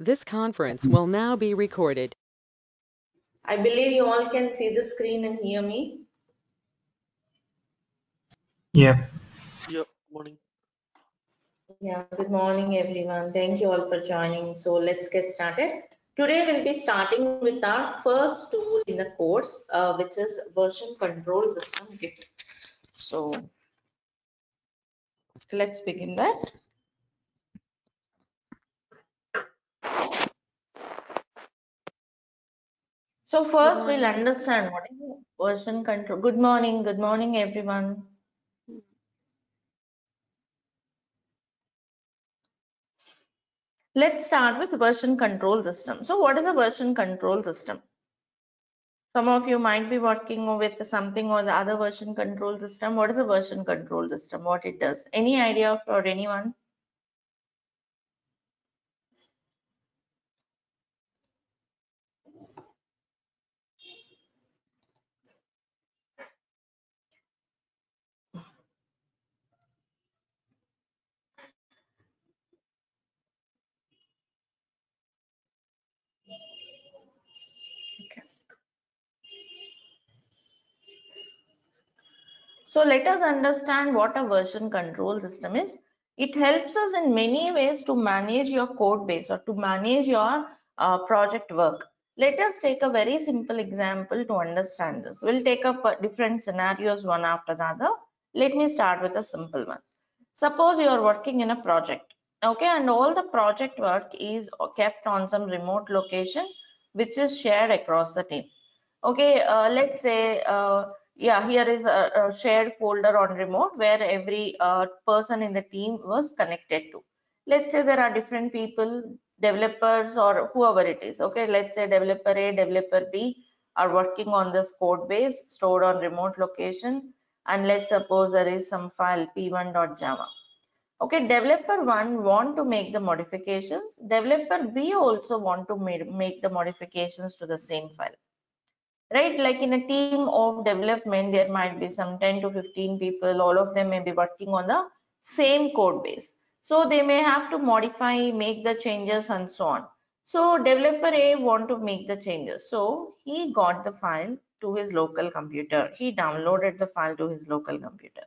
This conference will now be recorded. I believe you all can see the screen and hear me. Yeah. Yeah, morning. Yeah, good morning, everyone. Thank you all for joining. So let's get started. Today we'll be starting with our first tool in the course, which is version control system Git. So let's begin that. So first we'll understand what is version control. Good morning, everyone. Let's start with version control system. So what is a version control system? Some of you might be working with something or the other version control system. What is a version control system? What it does? Any idea for anyone? Okay. So let us understand what a version control system is. It helps us in many ways to manage your code base or to manage your project work. Let us take a very simple example to understand this. We'll take up different scenarios one after the other. Let me start with a simple one. Suppose you are working in a project, okay, and all the project work is kept on some remote location which is shared across the team. Okay, let's say, yeah, here is a shared folder on remote where every person in the team was connected to. Let's say there are different people, developers or whoever it is. Okay, let's say developer A, developer B are working on this code base stored on remote location. And let's suppose there is some file p1.java. Okay, developer 1 want to make the modifications. Developer B also want to make the modifications to the same file. Right, like in a team of development, there might be some 10 to 15 people, all of them may be working on the same code base. So they may have to modify, make the changes and so on. So developer A want to make the changes. So he got the file to his local computer. He downloaded the file to his local computer.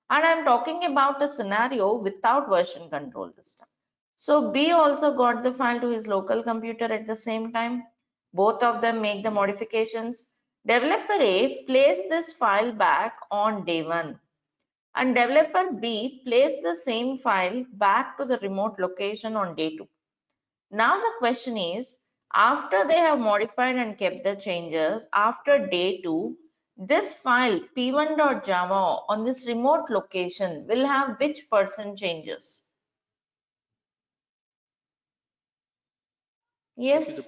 And I'm talking about a scenario without version control system. So B also got the file to his local computer at the same time. Both of them make the modifications. Developer A placed this file back on day 1 and developer B placed the same file back to the remote location on day 2. Now the question is, after they have modified and kept the changes, after day 2, this file p1.java on this remote location will have which % changes? Yes.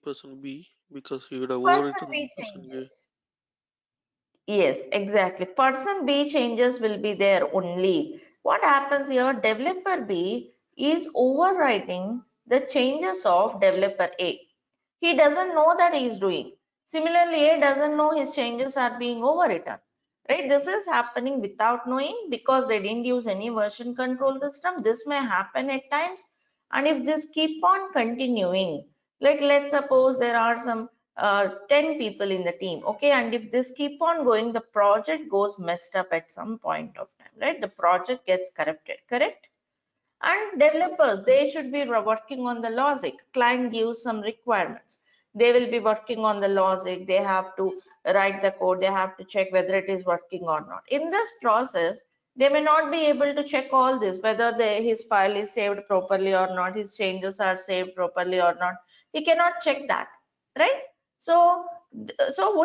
Person B, because he would have Person overwritten B person A. changes. Yes, exactly. Person B changes will be there only. What happens here? Developer B is overwriting the changes of developer A. He doesn't know that he is doing. Similarly, A doesn't know his changes are being overwritten. Right? This is happening without knowing because they didn't use any version control system. This may happen at times. And if this keep on continuing, like let's suppose there are some 10 people in the team, okay, and if this keep on going, the project goes messed up at some point of time, right? The project gets corrupted, correct? And developers, they should be working on the logic. Client gives some requirements, they will be working on the logic, they have to write the code, they have to check whether it is working or not. In this process, they may not be able to check all this, whether his file is saved properly or not, his changes are saved properly or not. He cannot check that, right? So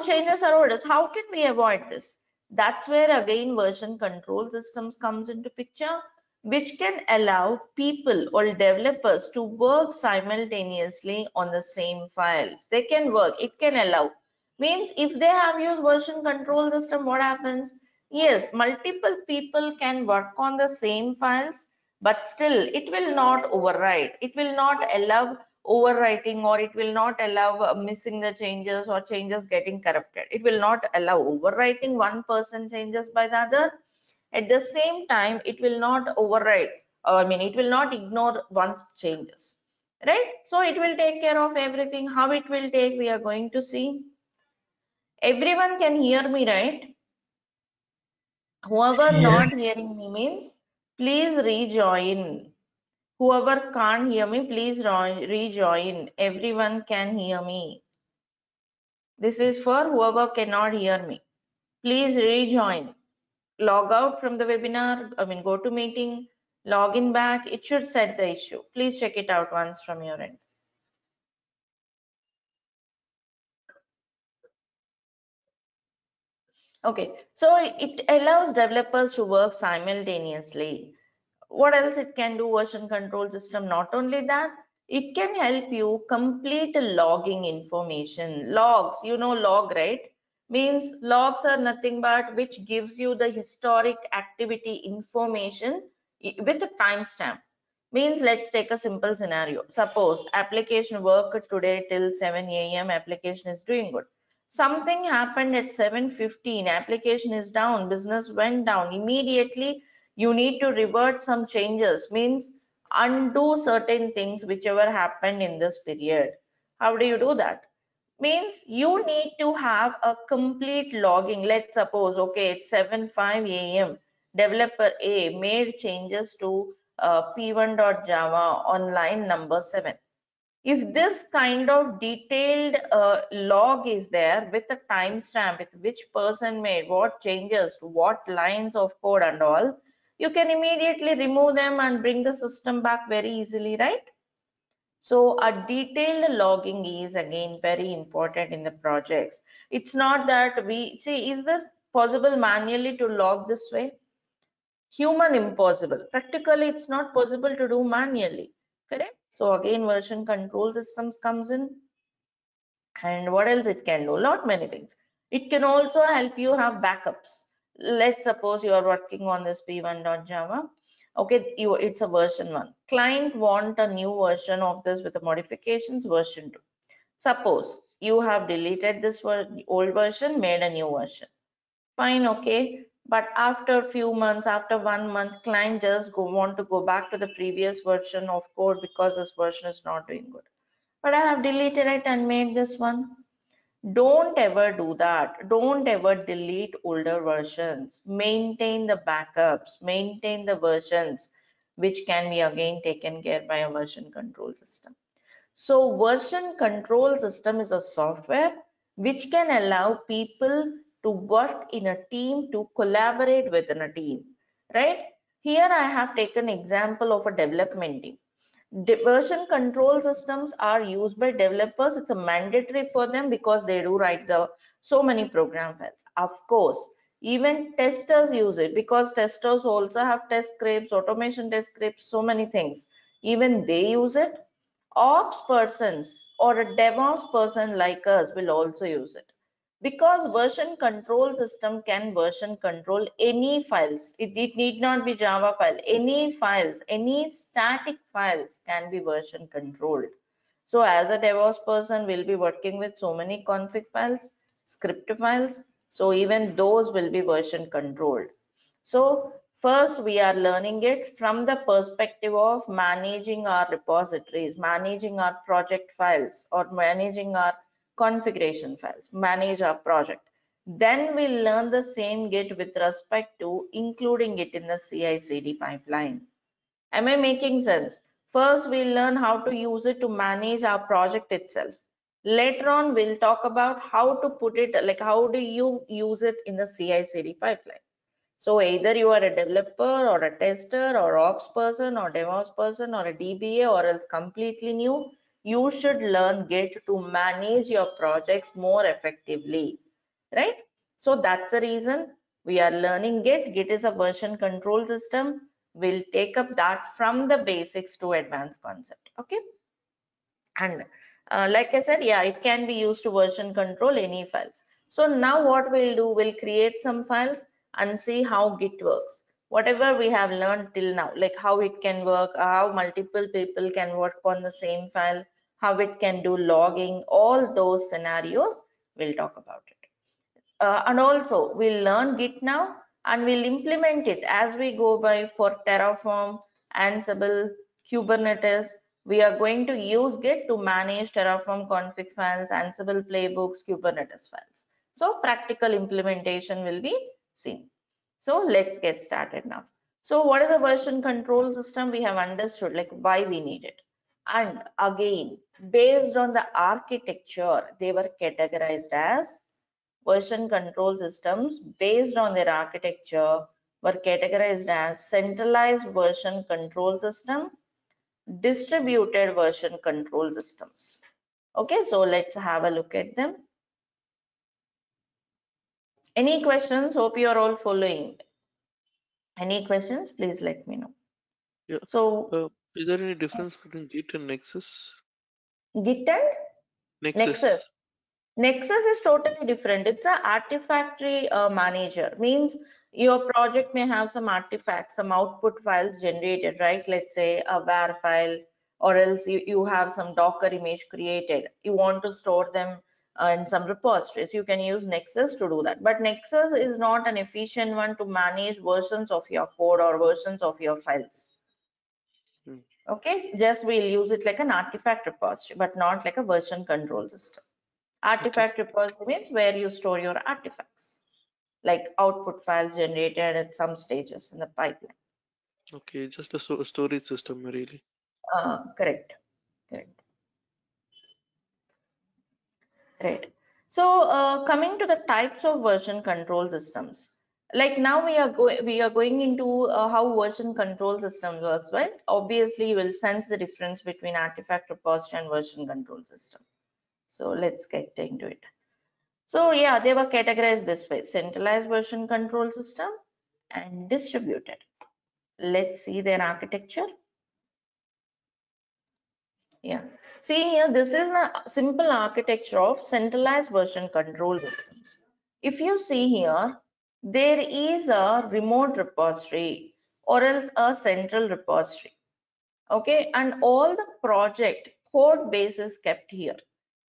changes are ordered. How can we avoid this? That's where again version control systems comes into picture, which can allow people or developers to work simultaneously on the same files. They can work, it can allow. Means if they have used version control system, what happens? Yes, multiple people can work on the same files, but still it will not override. It will not allow overwriting, or it will not allow missing the changes or changes getting corrupted. It will not allow overwriting one person changes by the other. At the same time, it will not override, or I mean, it will not ignore one's changes. right? So it will take care of everything. How it will take, we are going to see. Everyone can hear me, right? Whoever Yes. not hearing me means please rejoin. Whoever can't hear me, please rejoin. Everyone can hear me. This is for whoever cannot hear me. Please rejoin. Log out from the webinar, go to meeting, log in back. It should set the issue. Please check it out once from your end. Okay, so it allows developers to work simultaneously. What else it can do? Version control system. Not only that, it can help you complete logging information. Logs, you know log, right? Means logs are nothing but which gives you the historic activity information with a timestamp. Means let's take a simple scenario. Suppose application work today till 7 a.m. application is doing good. Something happened at 7:15, application is down, business went down. Immediately you need to revert some changes, means undo certain things whichever happened in this period. How do you do that? Means you need to have a complete logging. Let's suppose, okay, it's 7:05 a.m. Developer A made changes to p1.java on line number 7. If this kind of detailed log is there with a timestamp with which person made what changes to what lines of code and all, you can immediately remove them and bring the system back very easily, right? So a detailed logging is again very important in the projects. It's not that we see, is this possible manually to log this way? Human impossible. Practically, it's not possible to do manually, correct? So again, version control systems comes in. And what else it can do? Lot many things. It can also help you have backups. Let's suppose you are working on this p1.java. Okay, it's a version 1. Client want a new version of this with the modifications, version 2. Suppose you have deleted this old version, made a new version. Fine, okay. But after a few months, after 1 month, client just want to go back to the previous version of code because this version is not doing good. But I have deleted it and made this one. Don't ever do that. Don't ever delete older versions. Maintain the backups, maintain the versions, which can be again taken care by a version control system. So version control system is a software which can allow people to work in a team, to collaborate within a team, right? Here I have taken example of a development team. Version control systems are used by developers. It's a mandatory for them because they do write the so many program files. Of course, even testers use it because testers also have test scripts, automation test scripts, so many things. Even they use it. Ops persons or a DevOps person like us will also use it, because version control system can version control any files. It need not be Java file. Any files, any static files can be version controlled. So as a DevOps person, we'll be working with so many config files, script files. So even those will be version controlled. So first we are learning it from the perspective of managing our repositories, managing our project files, or managing our configuration files, manage our project. Then we'll learn the same Git with respect to including it in the CI/CD pipeline. Am I making sense? First, we'll learn how to use it to manage our project itself. Later on, we'll talk about how to put it, like how do you use it in the CI/CD pipeline. So either you are a developer or a tester or ops person or DevOps person or a DBA or else completely new, you should learn Git to manage your projects more effectively, right? So that's the reason we are learning Git. Git is a version control system. We'll take up that from the basics to advanced concept, okay? And like I said, yeah, it can be used to version control any files. So now what we'll do, we'll create some files and see how Git works. Whatever we have learned till now, like how it can work, how multiple people can work on the same file, how it can do logging, all those scenarios, we'll talk about it. And also we'll learn Git now and we'll implement it as we go by for Terraform, Ansible, Kubernetes, We are going to use Git to manage Terraform config files, Ansible playbooks, Kubernetes files. So practical implementation will be seen. So let's get started now. So what is a version control system? We have understood like why we need it. And again, based on the architecture, they were categorized as version control systems based on their architecture were categorized as centralized version control system, distributed version control systems. Okay, so let's have a look at them. Any questions? Hope you are all following. Any questions? Please let me know. Yeah. So Is there any difference between Git and Nexus? Git and Nexus. Nexus. Nexus is totally different. It's a artifactory manager. Means your project may have some artifacts, some output files generated, right? Let's say a var file, or else you have some Docker image created. You want to store them in some repositories. You can use Nexus to do that. But Nexus is not an efficient one to manage versions of your code or versions of your files. Hmm. Okay, just we'll use it like an artifact repository, but not like a version control system. Artifact repository means where you store your artifacts, like output files generated at some stages in the pipeline. Okay, just a storage system, really. Correct. Right. So coming to the types of version control systems, like now we are going into how version control system works, right? Obviously, you will sense the difference between artifact repository and version control system. So let's get into it. So yeah, they were categorized this way: centralized version control system and distributed. Let's see their architecture. Yeah, see here, this is a simple architecture of centralized version control systems. If you see here, there is a remote repository or else a central repository. Okay, and all the project code base is kept here.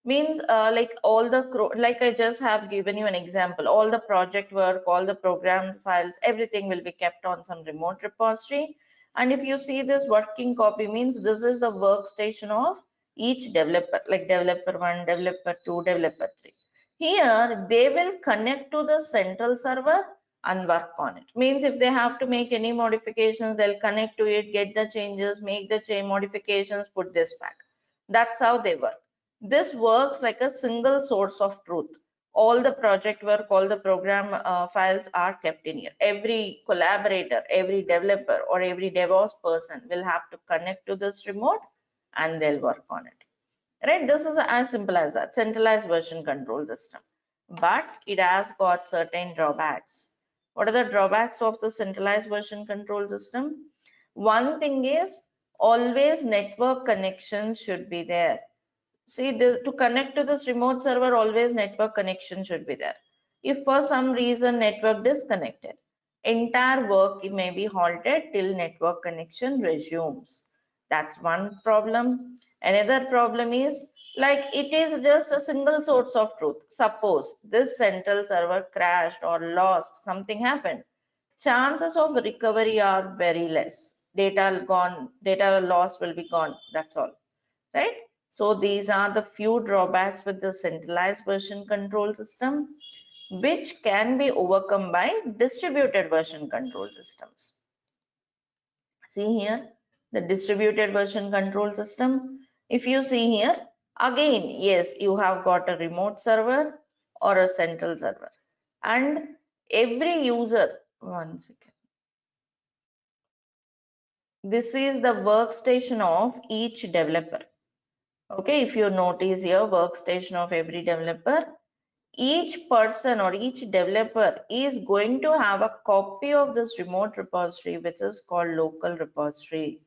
Means like all the like I just have given you an example, all the project work, all the program files, everything will be kept on some remote repository. And if you see this working copy, means this is the workstation of each developer, like developer 1, developer 2, developer 3. Here they will connect to the central server and work on it. Means if they have to make any modifications, they'll connect to it, get the changes, make the change modifications, put this back. That's how they work. This works like a single source of truth. All the project work, all the program files are kept in here. Every collaborator, every developer, or every DevOps person will have to connect to this remote and they'll work on it. Right? This is as simple as that, centralized version control system. But it has got certain drawbacks. What are the drawbacks of the centralized version control system? One thing is always network connection should be there. See, to connect to this remote server, always network connection should be there. If for some reason network disconnected, entire work may be halted till network connection resumes. That's one problem. Another problem is like it is just a single source of truth. Suppose this central server crashed or lost, something happened. Chances of recovery are very less. Data gone, data loss will be gone. That's all, right? So these are the few drawbacks with the centralized version control system, which can be overcome by distributed version control systems. See here, the distributed version control system. If you see here, again, yes, you have got a remote server or a central server. And every user, one second. This is the workstation of each developer. Okay, if you notice here, workstation of every developer, each person or each developer is going to have a copy of this remote repository, which is called local repository.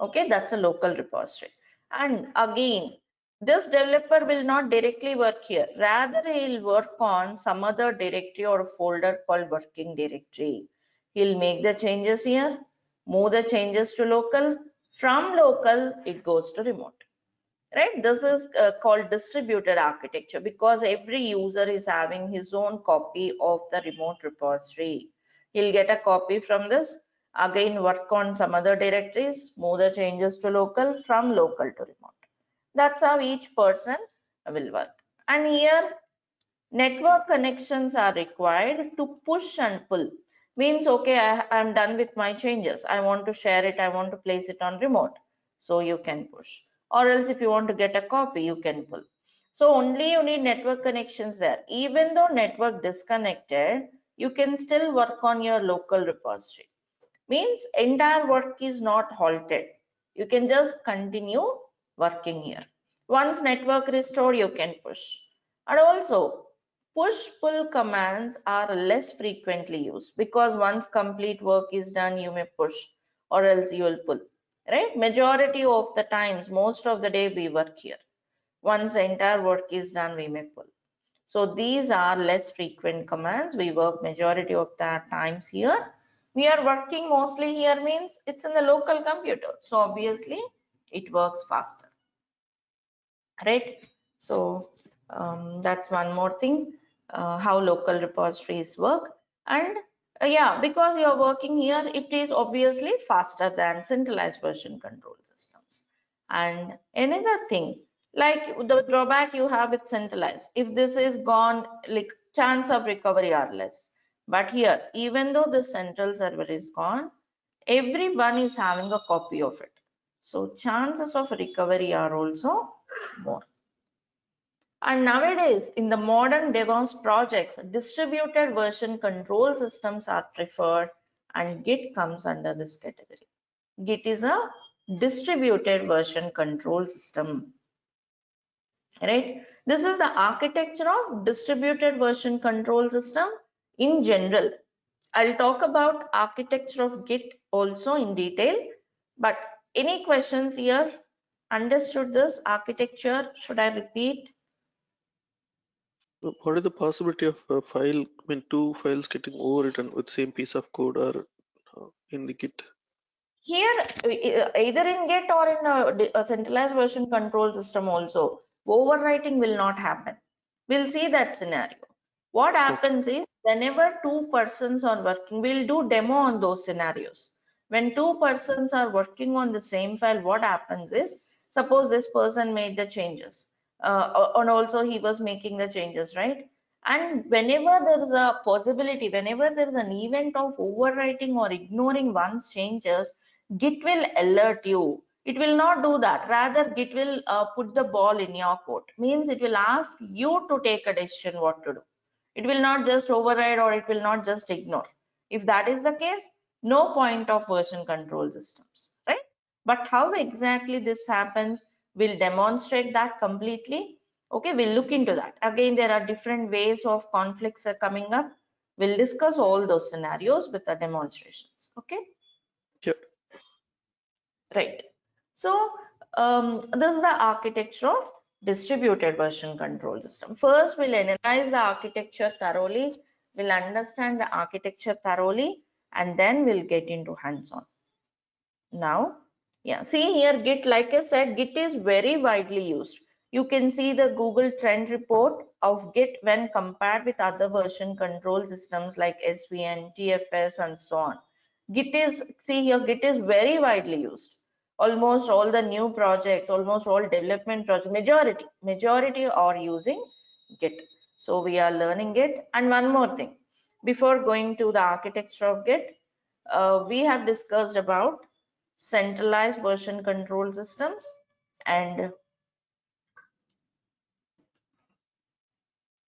Okay, that's a local repository. And again, this developer will not directly work here. Rather, he'll work on some other directory or folder called working directory. He'll make the changes here, move the changes to local. From local, it goes to remote. Right, this is called distributed architecture because every user is having his own copy of the remote repository. He'll get a copy from this Again, work on some other directories, move the changes to local, from local to remote. That's how each person will work. And here, network connections are required to push and pull. Means, okay, I'm done with my changes. I want to share it. I want to place it on remote. So you can push. Or else if you want to get a copy, you can pull. So only you need network connections there. Even though network disconnected, you can still work on your local repository. Means entire work is not halted. You can just continue working here. Once network restored, you can push. And also, push-pull commands are less frequently used because once complete work is done, you may push or else you will pull. Right? Majority of the times, most of the day we work here. Once the entire work is done, we may pull. So these are less frequent commands. We work majority of the times here. We are working mostly here means it's in the local computer. So obviously it works faster, right? So that's one more thing, how local repositories work. And yeah, because you're working here, it is obviously faster than centralized version control systems. And another thing, like the drawback you have with centralized, if this is gone, like chance of recovery are less. But here, even though the central server is gone, everyone is having a copy of it. So chances of recovery are also more. And nowadays, in the modern DevOps projects, distributed version control systems are preferred, and Git comes under this category. Git is a distributed version control system, right? This is the architecture of distributed version control system in general. I'll talk about architecture of Git also in detail, but any questions here? Understood this architecture? Should I repeat? What is the possibility of a file, two files getting overwritten with same piece of code or in the Git? Here, either in Git or in a centralized version control system also, overwriting will not happen. We'll see that scenario. What happens is, whenever two persons are working, we'll do demo on those scenarios. When two persons are working on the same file, what happens is, suppose this person made the changes, and also he was making the changes, right? And whenever there is a possibility, whenever there is an event of overwriting or ignoring one's changes, Git will alert you. It will not do that. Rather, Git will put the ball in your court. Means it will ask you to take a decision what to do. It will not just override or it will not just ignore. If that is the case, no point of version control systems, right? But how exactly this happens, we'll demonstrate that completely. Okay, we'll look into that. Again, there are different ways of conflicts are coming up. We'll discuss all those scenarios with the demonstrations. Okay. Yeah. Right. So this is the architecture of distributed version control system. First, we'll analyze the architecture thoroughly. We'll understand the architecture thoroughly, and then we'll get into hands-on. Now, yeah, see here, Git, like I said, Git is very widely used. You can see the Google trend report of Git when compared with other version control systems like SVN, TFS, and so on. Git is, see here, Git is very widely used. Almost all the new projects, almost all development projects, majority are using Git. So we are learning Git. And one more thing, before going to the architecture of Git, we have discussed about centralized version control systems and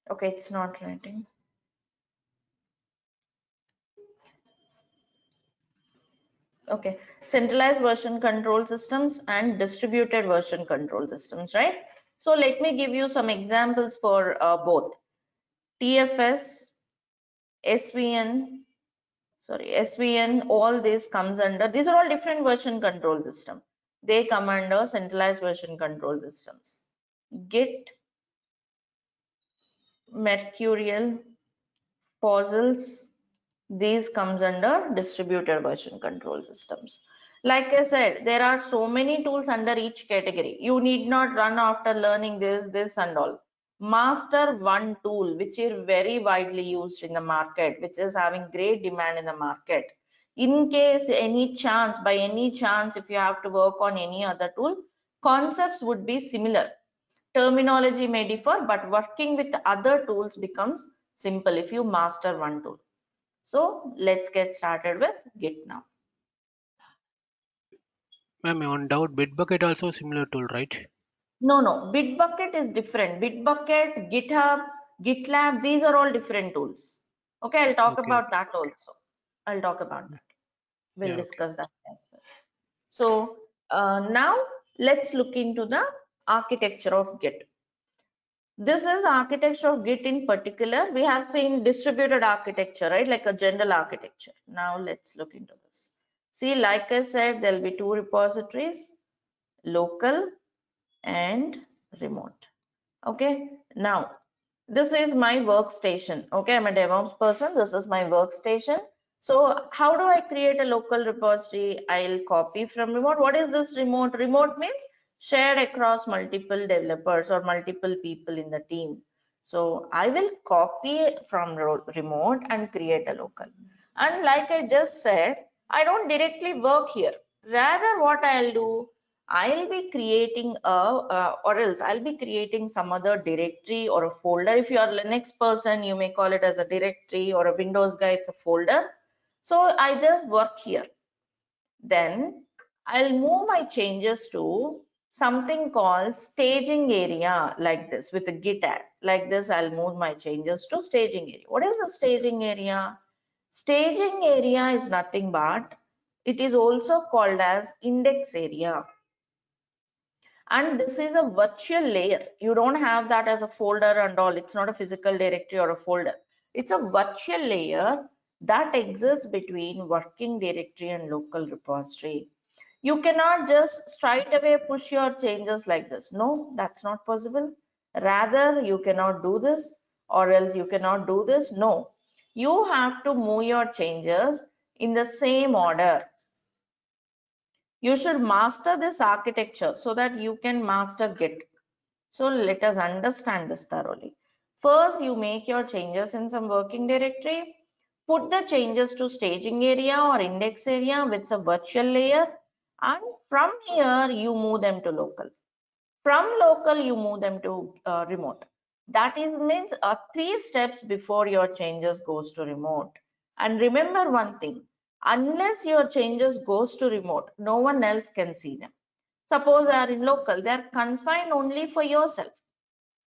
okay, it's not writing. Okay, centralized version control systems and distributed version control systems, right? So let me give you some examples for both TFS, SVN, SVN, all this comes under, these are all different version control system. They come under centralized version control systems. Git, Mercurial, Fossils, these comes under distributed version control systems. Like I said, there are so many tools under each category. You need not run after learning this and all. Master one tool which is very widely used in the market, which is having great demand in the market, In case by any chance, if you have to work on any other tool, concepts would be similar. Terminology may differ, but working with other tools becomes simple if you master one tool. So let's get started with Git now. Ma'am, on doubt, Bitbucket also a similar tool, right? No, Bitbucket is different. Bitbucket, GitHub, GitLab, these are all different tools. Okay, I'll talk Okay. about that also. I'll talk about that. We'll Yeah, okay. discuss that as well. So now let's look into the architecture of Git. This is architecture of Git in particular. We have seen distributed architecture, right? Like a general architecture. Now let's look into this. See, like I said, there'll be two repositories, local and remote. Okay, now this is my workstation. Okay, I'm a DevOps person. This is my workstation. So how do I create a local repository? I'll copy from remote. What is this remote? Remote means shared across multiple developers or multiple people in the team. So I will copy from remote and create a local. And like I just said, I don't directly work here. Rather, what I'll do, I'll be creating or else I'll be creating some other directory or a folder. If you are Linux person, you may call it as a directory, or a Windows guy, it's a folder. So I just work here. Then I'll move my changes to something called staging area, like this with a git add. Like this, I'll move my changes to staging area. What is the staging area? Staging area is nothing but, it is also called as index area. And this is a virtual layer. You don't have that as a folder and all. It's not a physical directory or a folder. It's a virtual layer that exists between working directory and local repository. You cannot just straight away push your changes like this. No, that's not possible. Rather, you cannot do this, or else you cannot do this. No, you have to move your changes in the same order. You should master this architecture so that you can master Git. So let us understand this thoroughly. First, you make your changes in some working directory. Put the changes to staging area or index area with a virtual layer. And from here, you move them to local. From local, you move them to remote. That is means 3 steps before your changes goes to remote. And remember one thing, unless your changes goes to remote, no one else can see them. Suppose they are in local, they are confined only for yourself.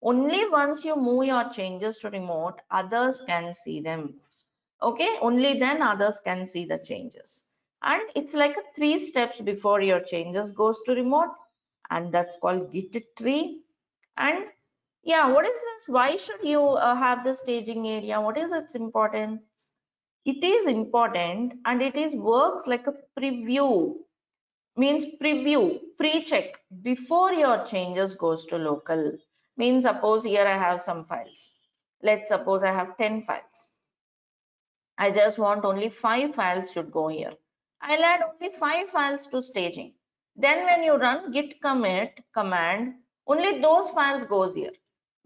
Only once you move your changes to remote, others can see them. Okay, only then others can see the changes. And it's like a 3 steps before your changes goes to remote, and that's called Git tree. And yeah, what is this? Why should you have the staging area? What is its importance? It is important, and it is works like a preview. Means preview, pre-check before your changes goes to local. Means suppose here I have some files. Let's suppose I have 10 files. I just want only 5 files should go here. I'll add only 5 files to staging. Then when you run git commit command, only those files goes here.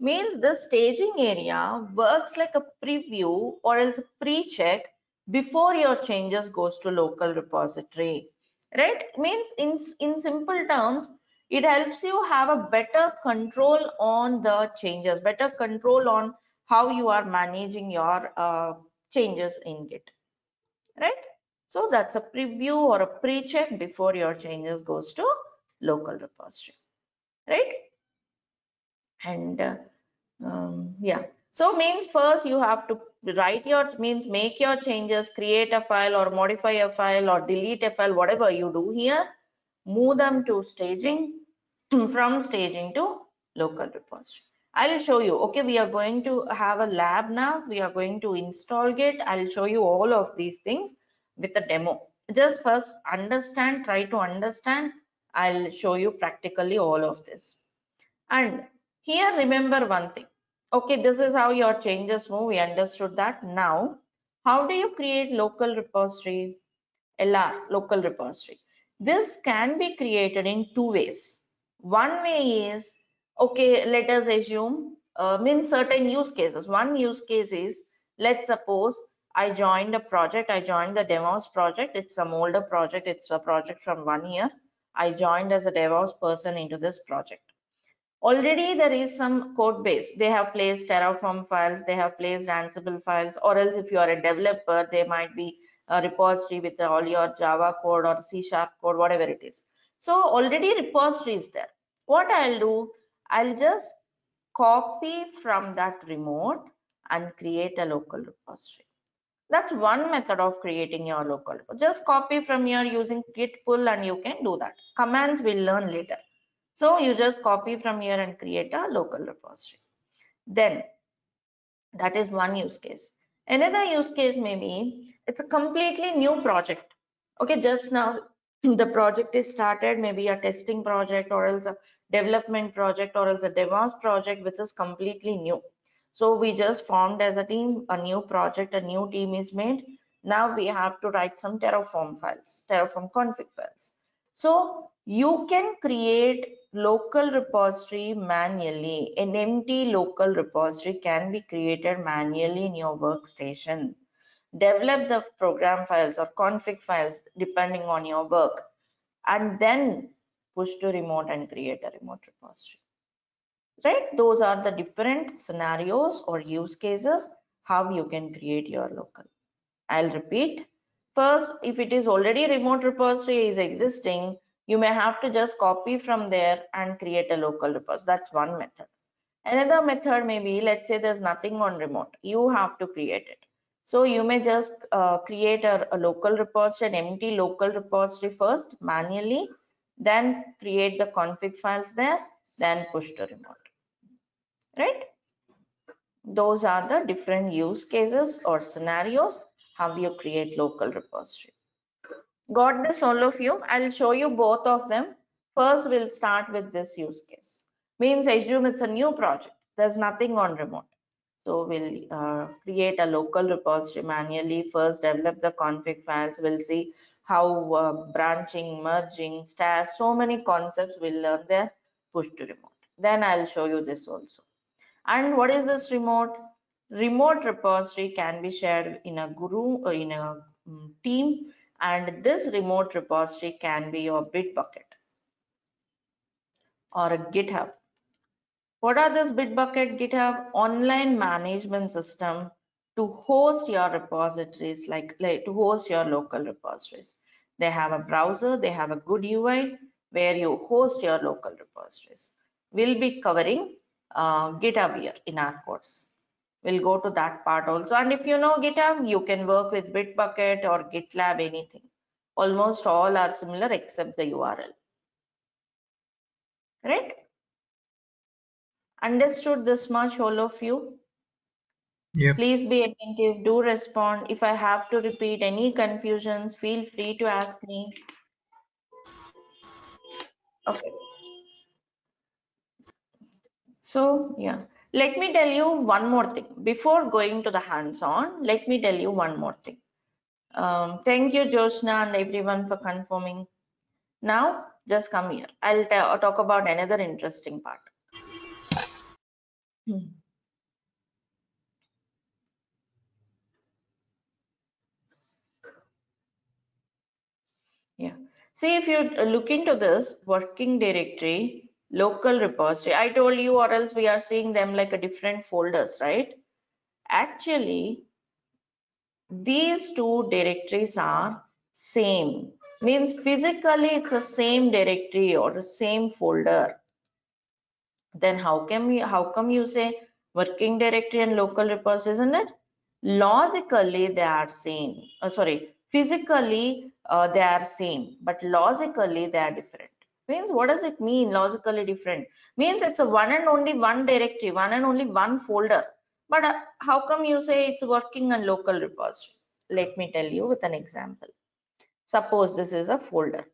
Means the staging area works like a preview or else a pre-check before your changes goes to local repository. Right? Means in simple terms, it helps you have a better control on the changes, better control on how you are managing your changes in Git, right? So that's a preview or a pre-check before your changes goes to local repository, right? And yeah, so means first you have to write your, means make your changes, create a file or modify a file or delete a file, whatever you do here, move them to staging, from staging to local repository. I'll show you. Okay, we are going to have a lab now. We are going to install Git. I'll show you all of these things with a demo. Just first understand, try to understand. I'll show you practically all of this. And here remember one thing. Okay, this is how your changes move. We understood that. Now, how do you create local repository? LR, local repository. This can be created in 2 ways. One way is, okay, let us assume, means certain use cases. One use case is, let's suppose I joined a project. I joined the DevOps project. It's some older project. It's a project from 1 year. I joined as a DevOps person into this project. Already there is some code base. They have placed Terraform files, they have placed Ansible files, or else if you are a developer, there might be a repository with all your Java code or C# code, whatever it is. So already repository is there. What I'll do, I'll just copy from that remote and create a local repository. That's one method of creating your local. Just copy from here using git pull and you can do that. Commands we'll learn later. So you just copy from here and create a local repository. Then that is one use case. Another use case may be it's a completely new project. Okay, just now the project is started, maybe a testing project or else a development project or else a DevOps project which is completely new. So we just formed as a team, a new project, a new team is made. Now we have to write some Terraform files, Terraform config files. So you can create local repository manually. An empty local repository can be created manually in your workstation. Develop the program files or config files depending on your work, and then push to remote and create a remote repository. Right? Those are the different scenarios or use cases how you can create your local. I'll repeat. First, if it is already remote repository is existing, you may have to just copy from there and create a local repository. That's one method. Another method may be, let's say there's nothing on remote. You have to create it. So you may just create a local repository, an empty local repository first manually, then create the config files there, then push to remote. Right? Those are the different use cases or scenarios how you create local repository. Got this, all of you? I'll show you both of them. First, we'll start with this use case. Means assume it's a new project. There's nothing on remote. So we'll create a local repository manually. First, develop the config files. We'll see how branching, merging, stairs, so many concepts we'll learn there. Push to remote. Then I'll show you this also. And what is this remote? Remote repository can be shared in a group or in a team, and this remote repository can be your Bitbucket or a GitHub. What are this Bitbucket, GitHub? Online management system to host your repositories, like to host your local repositories. They have a browser, they have a good UI where you host your local repositories. We'll be covering GitHub here in our course. We'll go to that part also. And if you know GitHub, you can work with Bitbucket or GitLab, anything. Almost all are similar except the URL. Right? Understood this much, all of you? Yep. Please be attentive, do respond. If I have to repeat any confusions, feel free to ask me. Okay. So, yeah, let me tell you one more thing. Before going to the hands-on, let me tell you one more thing. Thank you, Joshna, and everyone for confirming. Now, just come here. I'll talk about another interesting part. Yeah. See, if you look into this working directory, local repository, I told you, or else we are seeing them like a different folders, right? Actually, these two directories are same. Means physically it's the same directory or the same folder. Then how come you say working directory and local repository, isn't it? Logically they are same. Physically they are same, but logically they are different. Means what does it mean logically different? Means it's a one and only one directory, one and only one folder. But how come you say it's working on local repository? Let me tell you with an example. Suppose this is a folder.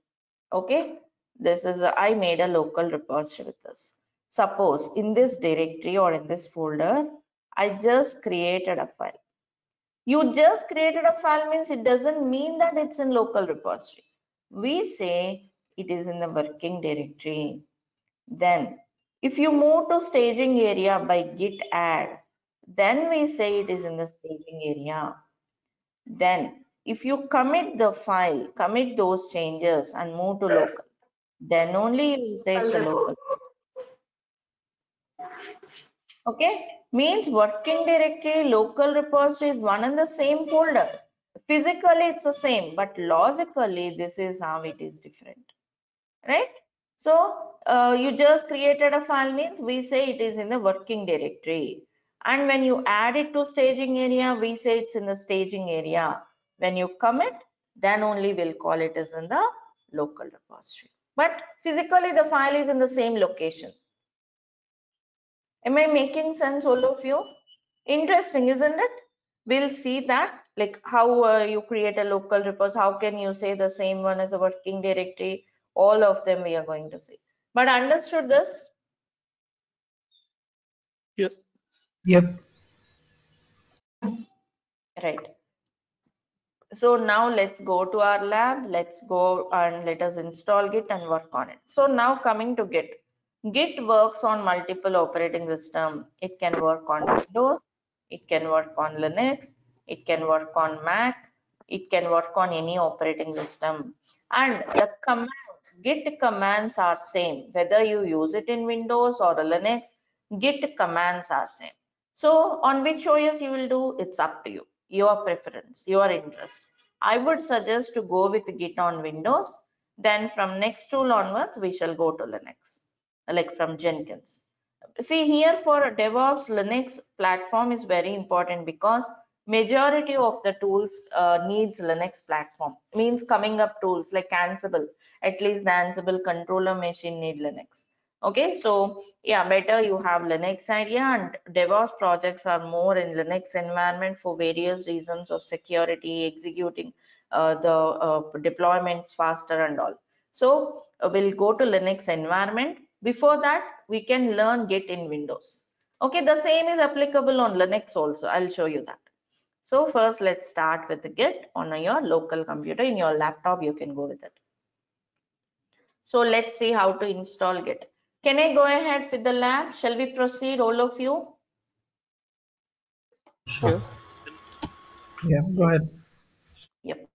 Okay, I made a local repository with this. Suppose in this directory or in this folder, I just created a file. You just created a file means it doesn't mean that it's in local repository. We say it is in the working directory. Then if you move to staging area by git add, then we say it is in the staging area. Then if you commit the file, commit those changes and move to local, then only you will say it's a local. Okay, means working directory, local repository is one and the same folder. Physically it's the same, but logically this is how it is different, right? So you just created a file means we say it is in the working directory. And when you add it to staging area, we say it's in the staging area. When you commit, then only we'll call it as in the local repository. But physically the file is in the same location. Am I making sense, all of you? Interesting, isn't it? We'll see that, like how you create a local repository, how can you say the same one as a working directory? All of them we are going to see. But understood this? Yeah. Yep. Right. So now let's go to our lab. Let's go and let us install Git and work on it. So now coming to Git. Git works on multiple operating system. It can work on Windows. It can work on Linux. It can work on Mac. It can work on any operating system. And the commands, Git commands are same. Whether you use it in Windows or Linux, Git commands are same. So on which OS you will do, it's up to you, your preference, your interest. I would suggest to go with Git on Windows. Then from next tool onwards, we shall go to Linux, like from Jenkins. See here for DevOps, Linux platform is very important because majority of the tools needs Linux platform. Means coming up tools like Ansible, at least the Ansible controller machine need Linux. Okay, so yeah, better you have Linux idea, and DevOps projects are more in Linux environment for various reasons of security, executing the deployments faster and all. So we'll go to Linux environment. Before that, we can learn Git in Windows. Okay, the same is applicable on Linux also. I'll show you that. So first, let's start with the Git on your local computer. In your laptop, you can go with it. So let's see how to install Git. Can I go ahead with the lab? Shall we proceed, all of you? Sure. Yeah, go ahead. Yep.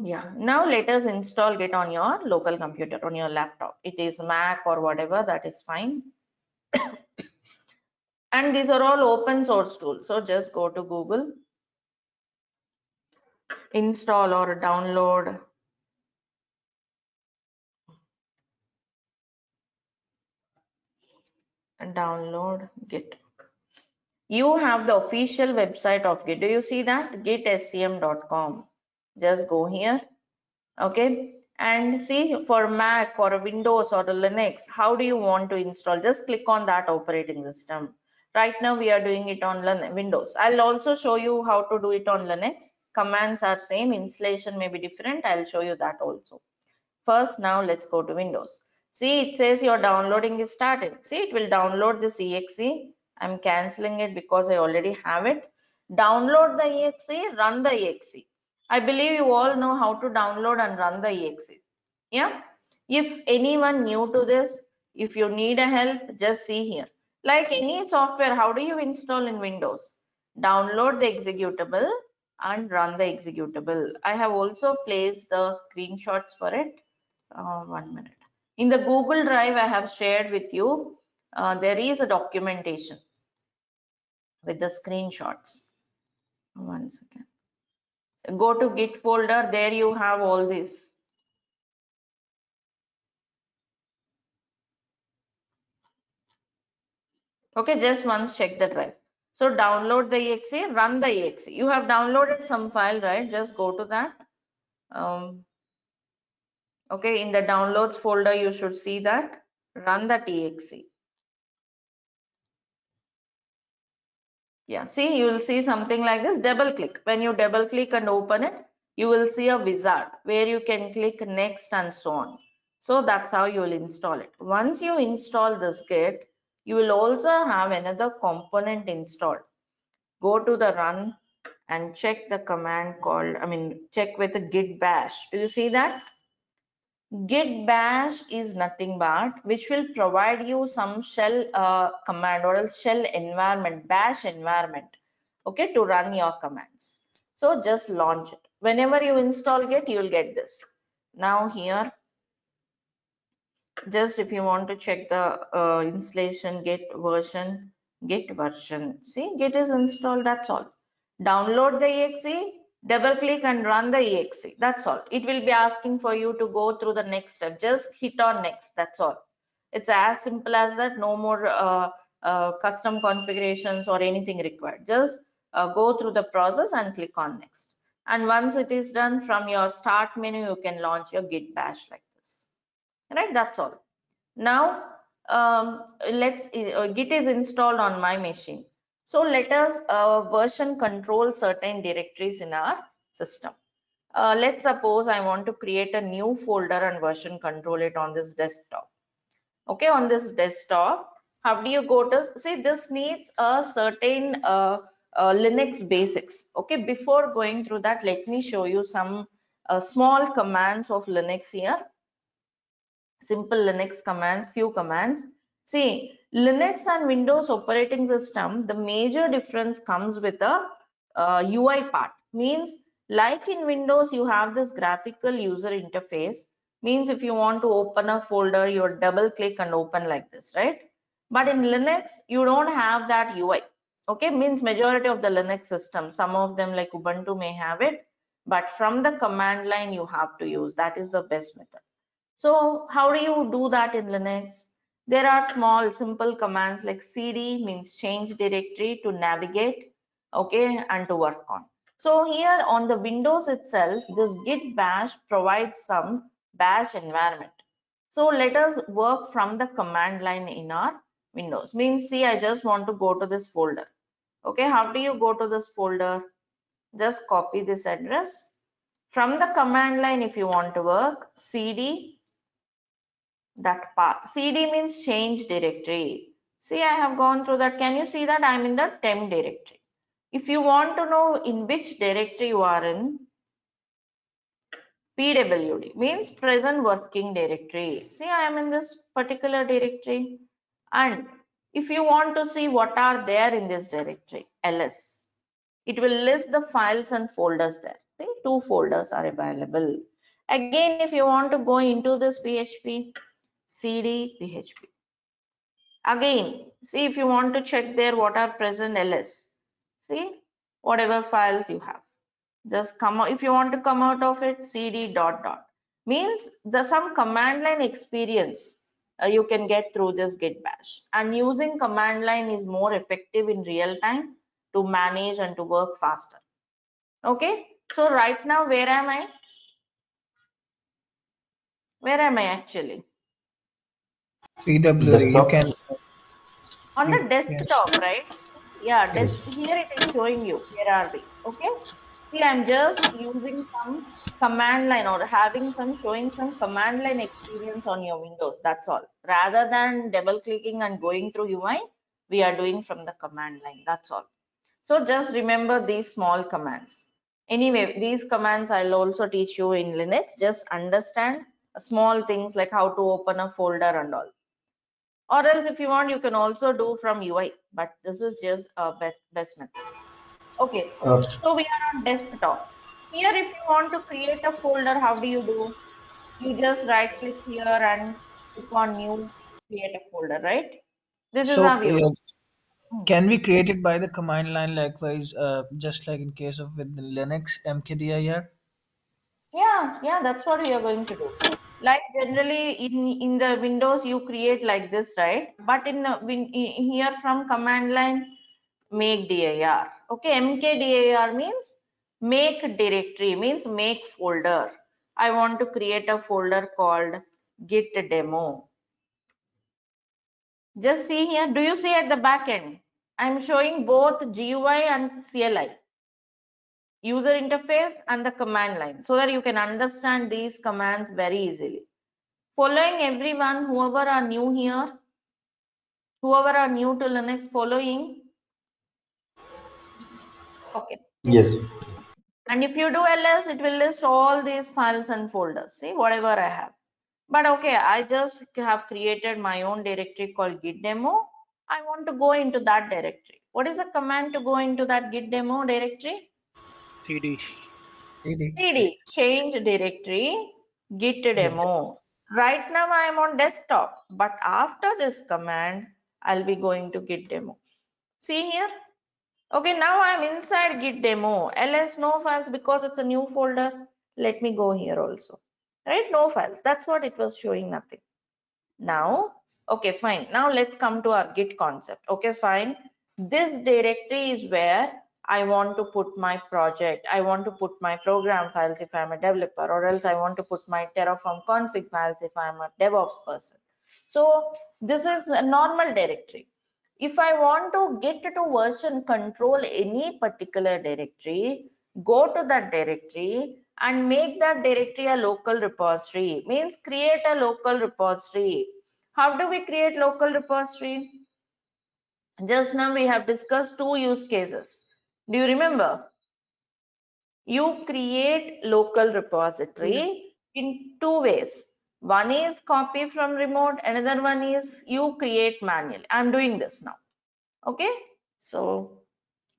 Yeah, now let us install Git on your local computer, on your laptop. It is Mac or whatever, that is fine. And these are all open source tools. So just go to Google, install or download Git. You have the official website of Git. Do you see that? gitscm.com. Just go here. Okay. And see for Mac or Windows or Linux, how do you want to install? Just click on that operating system. Right now we are doing it on Windows. I'll also show you how to do it on Linux. Commands are same, installation may be different. I'll show you that also. First, now let's go to Windows. See, it says your downloading is started. See, it will download this exe. I'm canceling it because I already have it. Download the exe, run the exe. I believe you all know how to download and run the exe. Yeah. If anyone new to this, if you need a help, just see here. Like any software, how do you install in Windows? Download the executable and run the executable. I have also placed the screenshots for it. 1 minute. In the Google Drive, I have shared with you, there is a documentation with the screenshots. 1 second. Go to Git folder, there you have all this. Okay, just once check the drive. So download the exe, run the exe. You have downloaded some file, right? Just go to that. Okay, in the downloads folder, you should see that. Run the exe. Yeah, see, you will see something like this. Double click. When you double click and open it, you will see a wizard where you can click next and so on. So that's how you will install it. Once you install this Git, you will also have another component installed. Go to the run and check the command called, check with the git bash. Do you see that? Git bash is nothing but which will provide you some shell command or else shell environment, bash environment. okay, to run your commands. So just launch it. Whenever you install Git, you will get this. Now here, just if you want to check the installation Git version, see, Git is installed, that's all. Download the exe, double click and run the exe, that's all. It will be asking for you to go through the next step. Just hit on next, that's all. It's as simple as that. No more custom configurations or anything required. Just go through the process and click on next. And once it is done, from your start menu, you can launch your Git bash like this. Right, that's all. Now Git is installed on my machine. So let us version control certain directories in our system. Let's suppose I want to create a new folder and version control it on this desktop. Okay, on this desktop, how do you go to, see, this needs a certain Linux basics. Okay, before going through that, let me show you some small commands of Linux here. Simple Linux commands, few commands. See, Linux and Windows operating system, the major difference comes with a UI part. Means like in Windows, you have this graphical user interface. Means if you want to open a folder, you double click and open like this, right? But in Linux, you don't have that UI. Okay, means majority of the Linux systems, some of them like Ubuntu may have it, but from the command line you have to use. That is the best method. So how do you do that in Linux? There are small simple commands like cd, means change directory, to navigate, okay, and to work on. So here on the Windows itself, this git bash provides some bash environment. So let us work from the command line in our Windows. Means see, I just want to go to this folder. Okay, how do you go to this folder? Just copy this address. From the command line, if you want to work, cd that path. cd means change directory. See, I have gone through that. Can you see that I'm in the temp directory? If you want to know in which directory you are in, pwd means present working directory. See, I am in this particular directory. And if you want to see what are there in this directory, ls, it will list the files and folders there. See, 2 folders are available. Again, if you want to go into this php, cd php. Again, see, if you want to check there what are present ls, see, whatever files you have, just come out. If you want to come out of it, cd ... means the some command line experience you can get through this git bash, and using command line is more effective in real time to manage and to work faster. Okay, so right now where am I? Where am I actually? PWD, you Desktop. can. On the Yes. desktop, right? Yeah, Yes. here it is showing you. Where are we? Okay. See, I'm just using some command line or having some showing some command line experience on your Windows. That's all. Rather than double clicking and going through UI, we are doing from the command line. That's all. So just remember these small commands. Anyway, these commands I'll also teach you in Linux. Just understand small things like how to open a folder and all. Or else if you want, you can also do from UI, but this is just a best method. Okay, so we are on desktop. Here, if you want to create a folder, how do you do? You just right click here and click on new, create a folder, right? This is how So, you do. can we create it by the command line likewise, just like in case of with the Linux mkdir? Yeah, that's what we are going to do. Like generally in the Windows, you create like this, right? But in here from command line, make dir. Okay, mkdir means make directory, means make folder. I want to create a folder called git demo. Just see here, do you see at the back end? I'm showing both GUI and CLI, user interface and the command line, so that you can understand these commands very easily. Following everyone, whoever are new here, whoever are new to Linux, following. Okay. Yes. And if you do ls, it will list all these files and folders. See, whatever I have. But okay, I just have created my own directory called git demo. I want to go into that directory. What is the command to go into that git demo directory? CD. CD. cd, change directory, git demo. Right now I am on desktop, but after this command, I'll be going to git demo. See here? Okay, now I'm inside git demo. ls no files because it's a new folder. Let me go here also. Right, no files. That's what it was showing, nothing. Now, okay, fine. Now let's come to our git concept. Okay, fine. This directory is where I want to put my project. I want to put my program files if I'm a developer, or else I want to put my Terraform config files if I'm a DevOps person. So this is a normal directory. If I want to get to version control any particular directory, go to that directory and make that directory a local repository. Means create a local repository. How do we create local repository? Just now we have discussed two use cases. Do you remember? You create local repository in two ways. One is copy from remote, another one is you create manually. I'm doing this now. Okay, so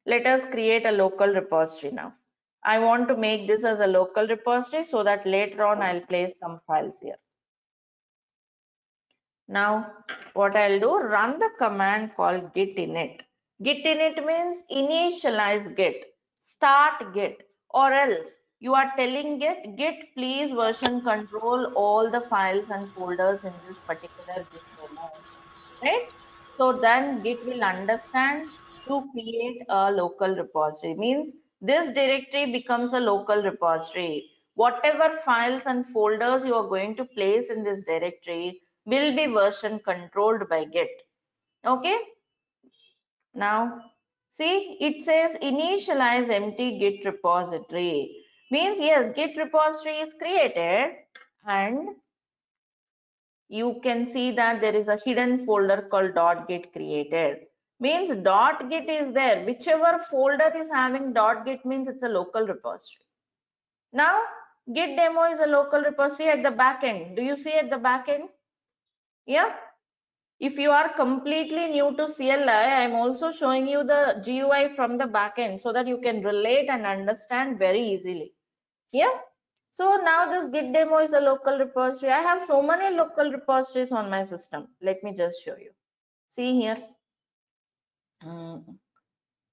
let us create a local repository now. I want to make this as a local repository so that later on I'll place some files here. Now what I'll do, run the command called git init. Git init means initialize git, start git, or else you are telling git please version control all the files and folders in this particular git demo, right? So then git will understand to create a local repository. Means this directory becomes a local repository. Whatever files and folders you are going to place in this directory will be version controlled by git. Okay, now see, it says initialize empty git repository. Means yes, git repository is created and you can see that there is a hidden folder called .git created. Means .git is there. Whichever folder is having .git means it's a local repository. Now git demo is a local repository at the back end. Do you see at the back end? Yeah. If you are completely new to CLI, I am also showing you the GUI from the back end so that you can relate and understand very easily. Yeah. So now this git demo is a local repository. I have so many local repositories on my system. Let me just show you. See here.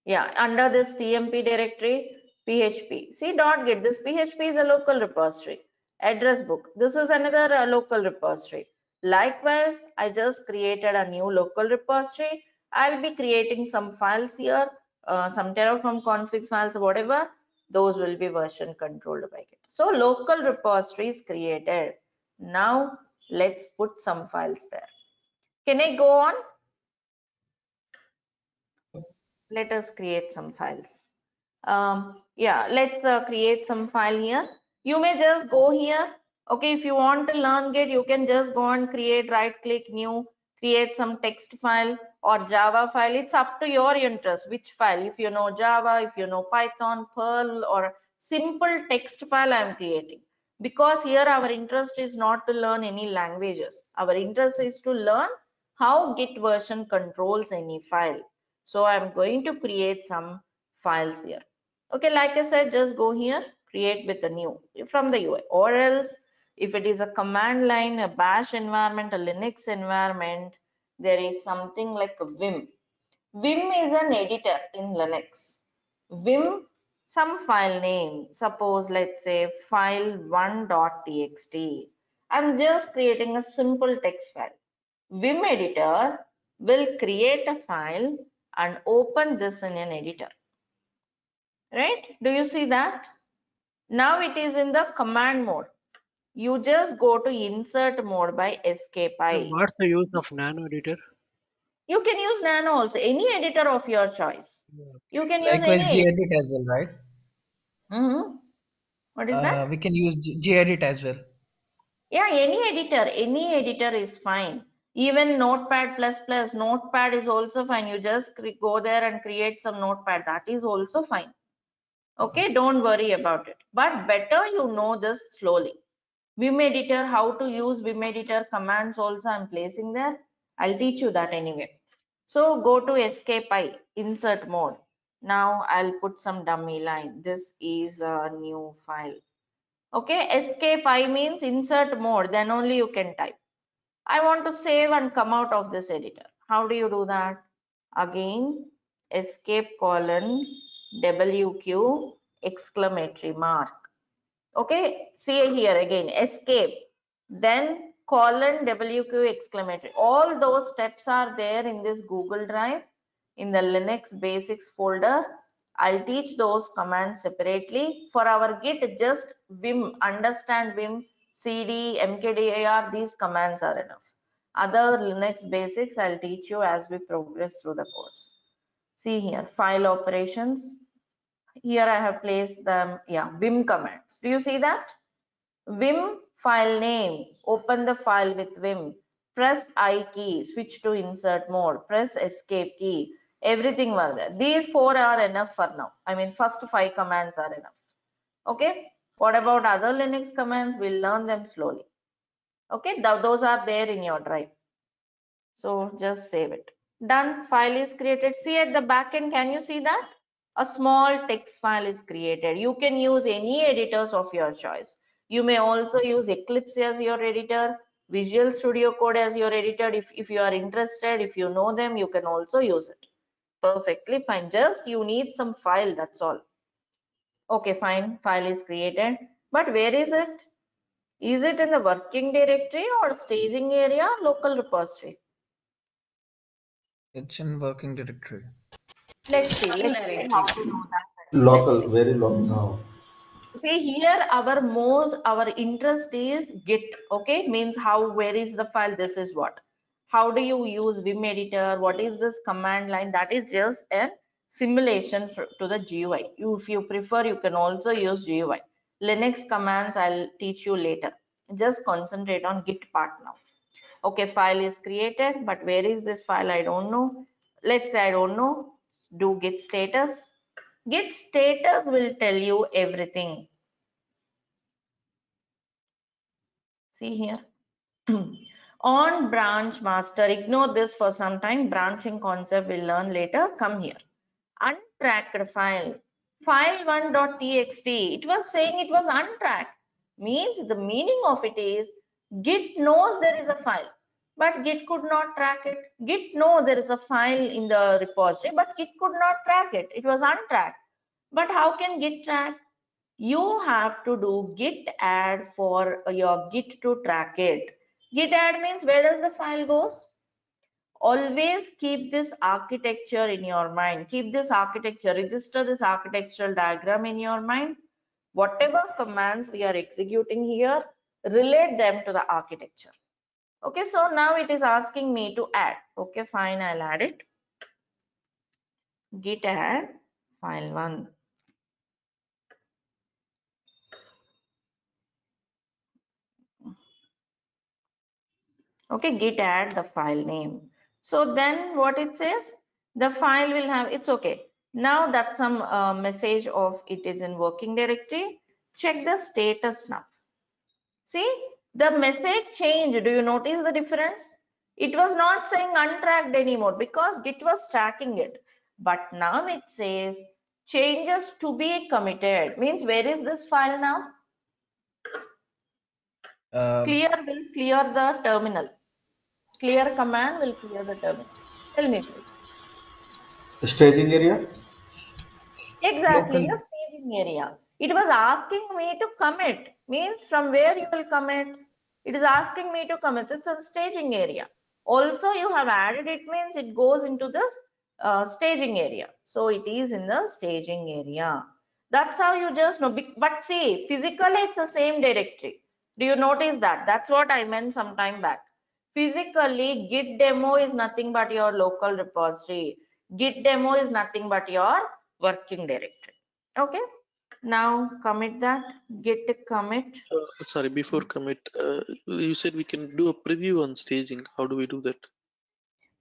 Yeah, under this TMP directory, PHP. See .git. This PHP is a local repository. Address book. This is another local repository. Likewise, I just created a new local repository. I'll be creating some files here, some Terraform config files, whatever. Those will be version controlled by Git. So local repository is created. Now let's put some files there. Can I go on? Let us create some files. Yeah, let's create some file here. You may just go here. Okay, if you want to learn Git, you can just go and create, right click new, create some text file or Java file. It's up to your interest which file. If you know Java, if you know Python, Perl, or simple text file I'm creating. Because here our interest is not to learn any languages. Our interest is to learn how Git version controls any file. So I'm going to create some files here. Okay, like I said, just go here, create with a new from the UI, or else if it is a command line, a bash environment, a Linux environment, there is something like a Vim. Vim is an editor in Linux. Vim, some file name, suppose let's say file1.txt. I'm just creating a simple text file. Vim editor will create a file and open this in an editor. Right? Do you see that? Now it is in the command mode. You just go to insert mode by escape I. What's the use of Nano editor? You can use Nano also, any editor of your choice. You can use Likewise, any. gedit as well, right? What is that? We can use gedit as well. Yeah, any editor is fine. Even Notepad++, Notepad is also fine. You just go there and create some Notepad. That is also fine. Okay, don't worry about it. But better you know this slowly. Vim editor, how to use Vim editor commands also I'm placing there. I'll teach you that anyway. So go to escape I. insert mode. Now I'll put some dummy line. This is a new file. Okay, escape I means insert mode, then only you can type. I want to save and come out of this editor. How do you do that? Again, escape colon WQ exclamatory mark. Okay, see here again, escape, then colon WQ exclamatory. All those steps are there in this Google Drive in the Linux basics folder. I'll teach those commands separately. For our Git, just vim, understand vim, cd, mkdir, these commands are enough. Other Linux basics I'll teach you as we progress through the course. See here, file operations. Here I have placed them, yeah, vim commands. Do you see that? Vim file name, open the file with vim, press I key, switch to insert mode, press escape key, everything were there. These 4 are enough for now. I mean, first 5 commands are enough. Okay, what about other Linux commands? We'll learn them slowly. Okay, those are there in your drive. So just save it. Done, file is created. See at the back end, can you see that? A small text file is created. You can use any editors of your choice. You may also use Eclipse as your editor, Visual Studio Code as your editor. If you are interested, if you know them, you can also use it. Perfectly fine. Just you need some file, that's all. Okay, fine. File is created. But where is it? Is it in the working directory or staging area, local repository? It's in working directory. Let's see how to do that. Local, very local now. See here, our interest is Git. Okay, means where is the file? This is what. How do you use Vim editor? What is this command line? That is just a simulation to the GUI. If you prefer, you can also use GUI. Linux commands I'll teach you later. Just concentrate on Git part now. Okay, file is created, but where is this file? I don't know. Let's say I don't know. Do git status. Git status will tell you everything. See here. On branch master, ignore this for some time. Branching concept we'll learn later. Come here. Untracked file. File1.txt. It was saying it was untracked. Means the meaning of it is Git knows there is a file, but Git could not track it. Git knows there is a file in the repository, but Git could not track it. It was untracked. But how can Git track? You have to do git add for your Git to track it. Git add means where does the file goes? Always keep this architecture in your mind. Keep this architecture, register this architectural diagram in your mind. Whatever commands we are executing here, relate them to the architecture. Okay, so now it is asking me to add. Okay, fine, I'll add it. Git add file1. Okay, git add the file name. So then what it says, the file will have, it's okay. Now that's some message of it is in working directory. Check the status now. See, the message changed. Do you notice the difference? It was not saying untracked anymore because Git was tracking it. But now it says changes to be committed. Means where is this file now? Clear will clear the terminal. Clear command will clear the terminal. Tell me please. The staging area? Exactly, Local. the staging area. It was asking me to commit. Means from where you will commit. It is asking me to commit. It's a staging area. Also you have added it means it goes into this staging area. So it is in the staging area. That's how you just know. But see, physically it's the same directory. Do you notice that? That's what I meant some time back. Physically, Git demo is nothing but your local repository. Git demo is nothing but your working directory. Okay, now commit that. Git commit. Sorry, before commit, you said we can do a preview on staging. How do we do that?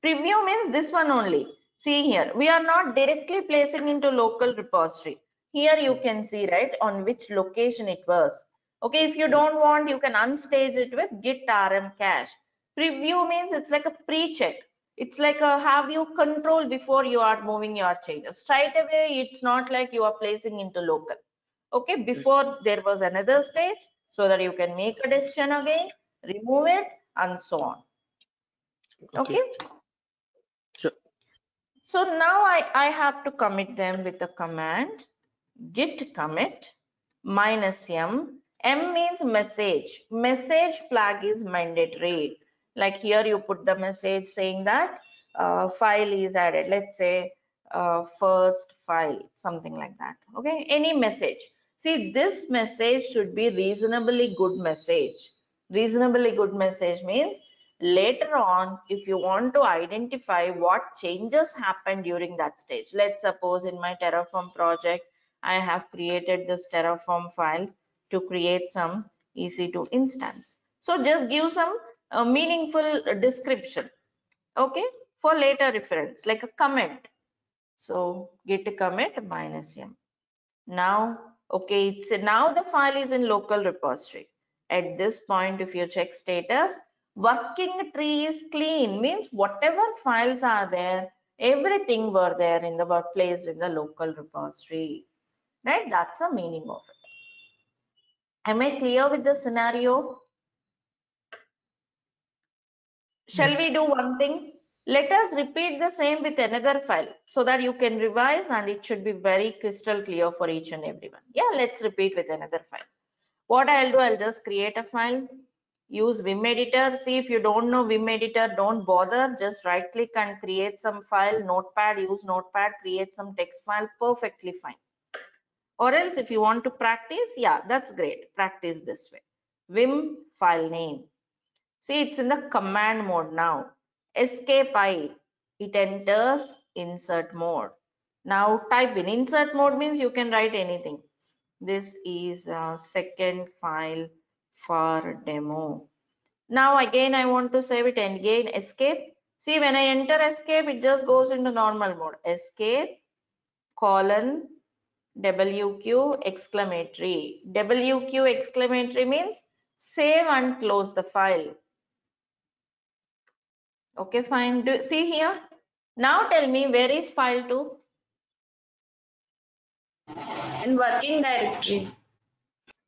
Preview means this one only. See here, we are not directly placing into local repository. Here you can see, right, on which location it was. Okay, if you don't want, you can unstage it with git rm cache. Preview means it's like a pre-check. It's like have you control before you are moving your changes. Straight away, it's not like you are placing into local. Okay, before there was another stage so that you can make a decision again, remove it, and so on. Okay. Yeah. So now I have to commit them with the command git commit -m. M means message. Message flag is mandatory. Like here you put the message saying that file is added. Let's say first file, something like that. Okay, any message. See, this message should be reasonably good message. Reasonably good message means later on, if you want to identify what changes happened during that stage. Let's suppose in my Terraform project, I have created this Terraform file to create some EC2 instance. So just give some meaningful description, okay, for later reference, like a comment. So git commit -m. Now, okay, it's now the file is in local repository. At this point, if you check status, working tree is clean, means whatever files are there, everything were there in the workplace in the local repository. Right? That's the meaning of it. Am I clear with the scenario? Shall we do one thing? Let us repeat the same with another file so that you can revise and it should be very crystal clear for each and everyone. Yeah, let's repeat with another file. What I'll do, I'll just create a file, use Vim editor. See, if you don't know Vim editor, don't bother. Just right click and create some file, notepad, use notepad, create some text file, perfectly fine. Or else if you want to practice, yeah, that's great. Practice this way. Vim file name. See, it's in the command mode now. Escape I. It enters insert mode. Now type in insert mode means you can write anything. This is a second file for demo. Now again I want to save it and again escape. See, when I enter escape, it just goes into normal mode. Escape colon WQ exclamatory. WQ exclamatory means save and close the file. Okay, fine. See here. Now tell me, where is file 2? In working directory.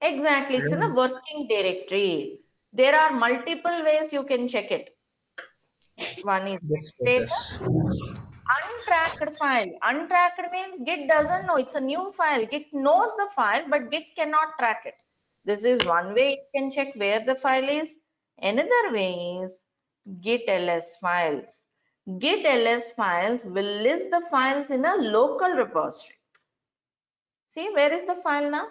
Exactly, it's in the working directory. There are multiple ways you can check it. One is status. Untracked file. Untracked means Git doesn't know. It's a new file. Git knows the file, but Git cannot track it. This is one way you can check where the file is. Another way is git ls files. Git ls files will list the files in a local repository. See, where is the file now?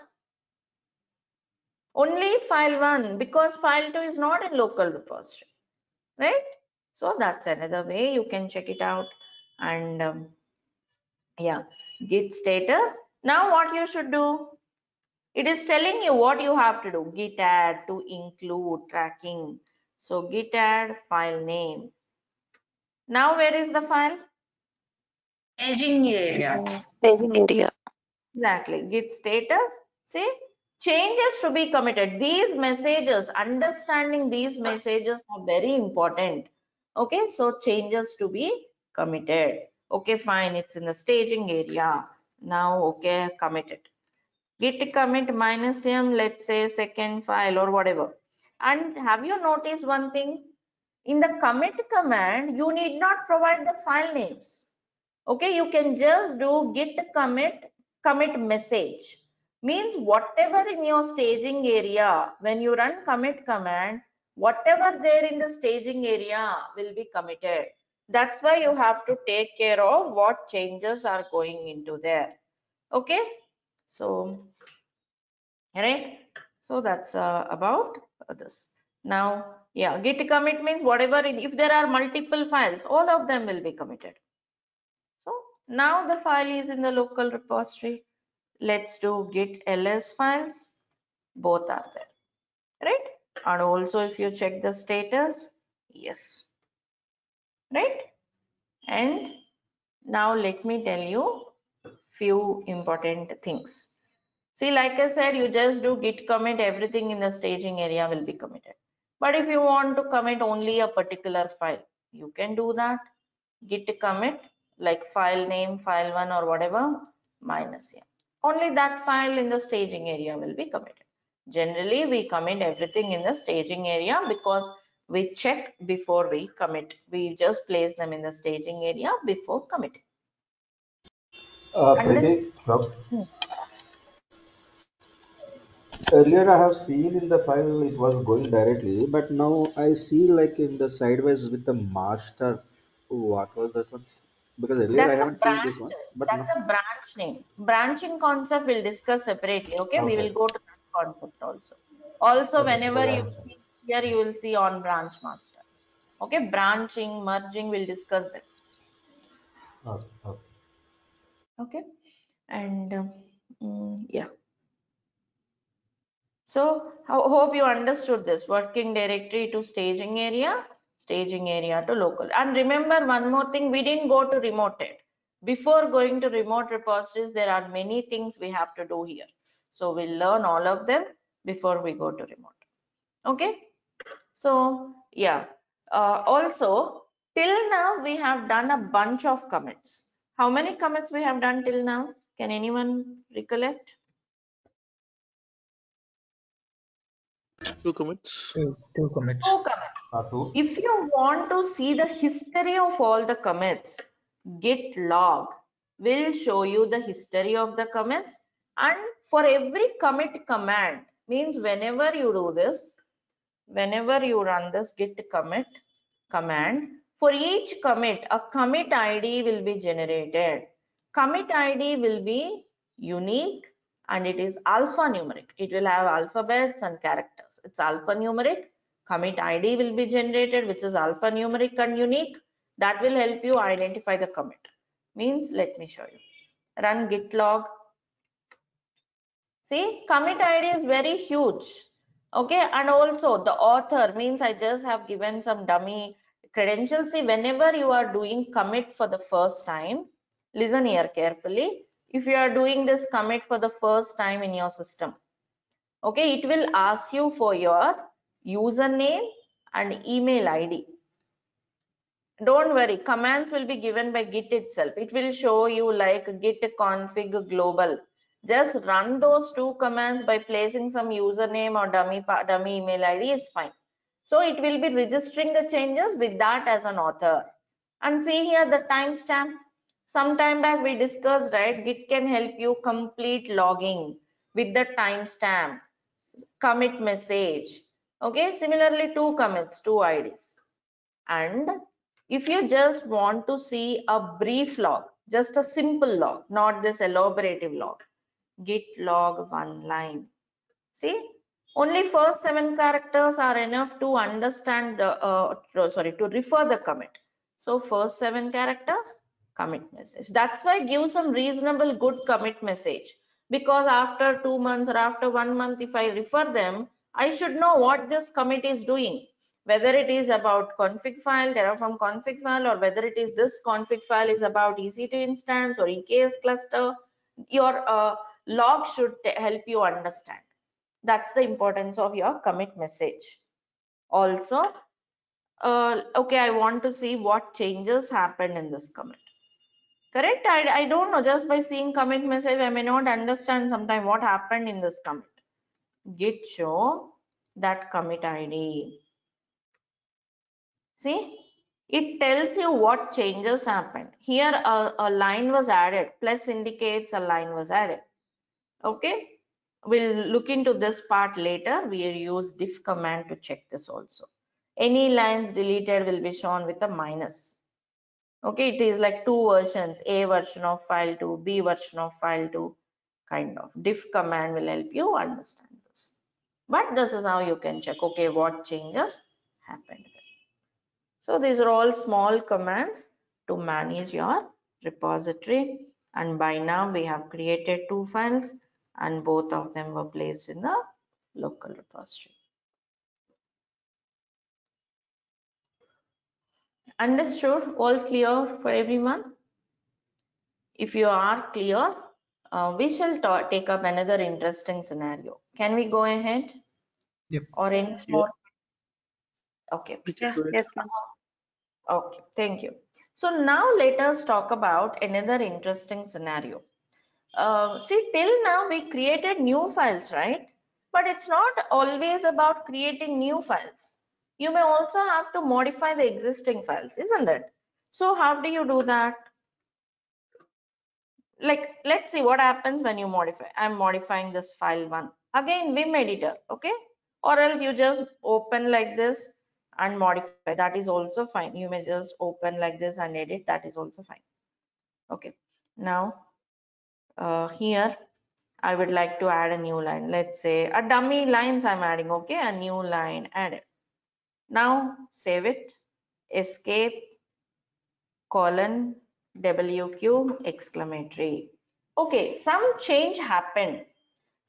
Only file 1, because file 2 is not in local repository, right? So that's another way you can check it out. And yeah, git status. Now what you should do? It is telling you what you have to do. Git add to include tracking. So git add file name. Now where is the file? Staging area. Staging area. Exactly. Git status. See, changes to be committed. These messages, understanding these messages are very important. Okay, so changes to be committed. Okay, fine. It's in the staging area. Now, okay, committed. Git commit -m, let's say second file or whatever. And have you noticed one thing? In the commit command, you need not provide the file names. Okay, you can just do git commit message. Means whatever in your staging area, when you run commit command, whatever there in the staging area will be committed. That's why you have to take care of what changes are going into there. Okay, so right, so that's about this. Now, yeah, git commit means whatever, if there are multiple files, all of them will be committed. So now the file is in the local repository. Let's do git ls files. Both are there, right? And also if you check the status, yes, right? And now let me tell you few important things. See, like I said, you just do git commit, everything in the staging area will be committed. But if you want to commit only a particular file, you can do that. git commit, like file name, file one or whatever, minus here. Only that file in the staging area will be committed. Generally, we commit everything in the staging area because we check before we commit. We just place them in the staging area before committing. Preeti, hello. Earlier I have seen in the file it was going directly, but now I see like in the sideways with the master. What was that one? Because earlier I That's a haven't seen this one, branches. but now. That's a branch name. Branching concept we'll discuss separately. Okay, we Okay. will go to that concept also. Also, Okay. whenever you see here, you will see on branch master. Okay, branching, merging, we'll discuss that. Okay. Okay. Okay, and yeah. So hope you understood this. Working directory to staging area to local. And remember one more thing, we didn't go to remoted. Before going to remote repositories, there are many things we have to do here. So we'll learn all of them before we go to remote. Okay. So yeah, also till now we have done a bunch of commits. How many commits we have done till now? Can anyone recollect? 2 commits. Two commits. 2 commits. Two. If you want to see the history of all the commits, git log will show you the history of the commits, and for every commit command, means whenever you do this, whenever you run this git commit command, for each commit, a commit ID will be generated. Commit ID will be unique and it is alphanumeric. It will have alphabets and characters. It's alphanumeric. Commit ID will be generated, which is alphanumeric and unique. That will help you identify the commit. Means, let me show you. Run git log. See, commit ID is very huge. Okay, and also the author, means I just have given some dummy credentials. See, whenever you are doing commit for the first time, listen here carefully. If you are doing this commit for the first time in your system, okay, it will ask you for your username and email ID. Don't worry, commands will be given by git itself. It will show you like git config global. Just run those 2 commands by placing some username or dummy email ID is fine. So it will be registering the changes with that as an author. And see here the timestamp. Some time back we discussed, right? Git can help you complete logging with the timestamp, commit message. Okay, similarly 2 commits, 2 IDs. And if you just want to see a brief log, just a simple log, not this elaborative log, git log 1 line. See, only first 7 characters are enough to understand, to refer the commit. So first 7 characters, commit message. That's why give some reasonable good commit message. Because after 2 months or after 1 month, if I refer them, I should know what this commit is doing. Whether it is about config file, Terraform config file, or whether it is this config file is about EC2 instance or EKS cluster, your log should help you understand. That's the importance of your commit message. Also, okay, I want to see what changes happened in this commit. Correct? I don't know, just by seeing commit message, I may not understand sometime what happened in this commit. Git show that commit ID. See, it tells you what changes happened. Here a line was added, plus indicates a line was added. Okay, we'll look into this part later. We'll use diff command to check this also. Any lines deleted will be shown with a minus. Okay, it is like 2 versions, A version of file 2, B version of file 2, kind of. Diff command will help you understand this. But this is how you can check, okay, what changes happened there. So these are all small commands to manage your repository. And by now we have created 2 files and both of them were placed in the local repository. Understood? All clear for everyone? If you are clear, we shall take up another interesting scenario. Can we go ahead? Yep. Or any Yeah. more? Okay. We can go ahead. Yes, ma'am. Okay, thank you. So now let us talk about another interesting scenario. See, till now we created new files, right? But it's not always about creating new files. You may also have to modify the existing files, isn't it? So how do you do that? Like, let's see what happens when you modify. I'm modifying this file one. Again, Vim editor, okay? Or else you just open like this and modify. That is also fine. You may just open like this and edit. That is also fine. Okay. Now, here I would like to add a new line. Let's say a dummy lines I'm adding, okay? A new line added. Now save it, escape, colon, WQ, exclamatory. Okay, some change happened.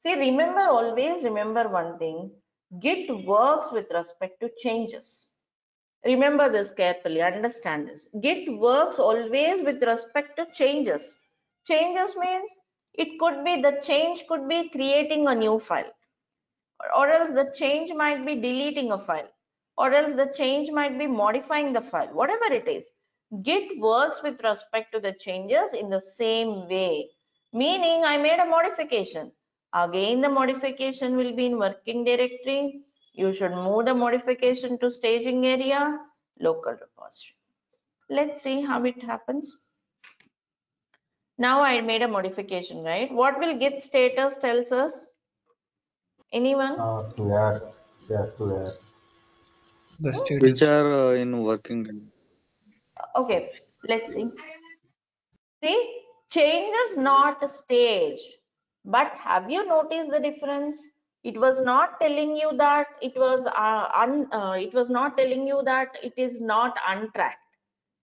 See, remember, always remember one thing, Git works with respect to changes. Remember this carefully, understand this. Git works always with respect to changes. Changes means it could be, the change could be creating a new file, or else the change might be deleting a file, or else the change might be modifying the file, whatever it is. Git works with respect to the changes in the same way, meaning I made a modification. Again, the modification will be in working directory. You should move the modification to staging area, local repository. Let's see how it happens. Now I made a modification, right? What will git status tells us? Anyone? Clear, yeah, clear. The Which status. are in working. Okay, let's see. See, change is not staged, but have you noticed the difference? It was not telling you that it was it was not telling you that it is not untracked,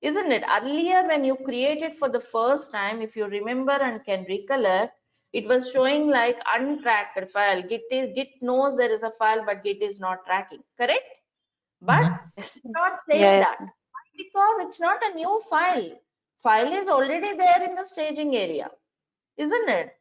isn't it? Earlier, when you created for the first time, if you remember and can recollect, it was showing like untracked file. Git knows there is a file, but Git is not tracking. Correct? But it's not saying that because it's not a new file. File is already there in the staging area, isn't it?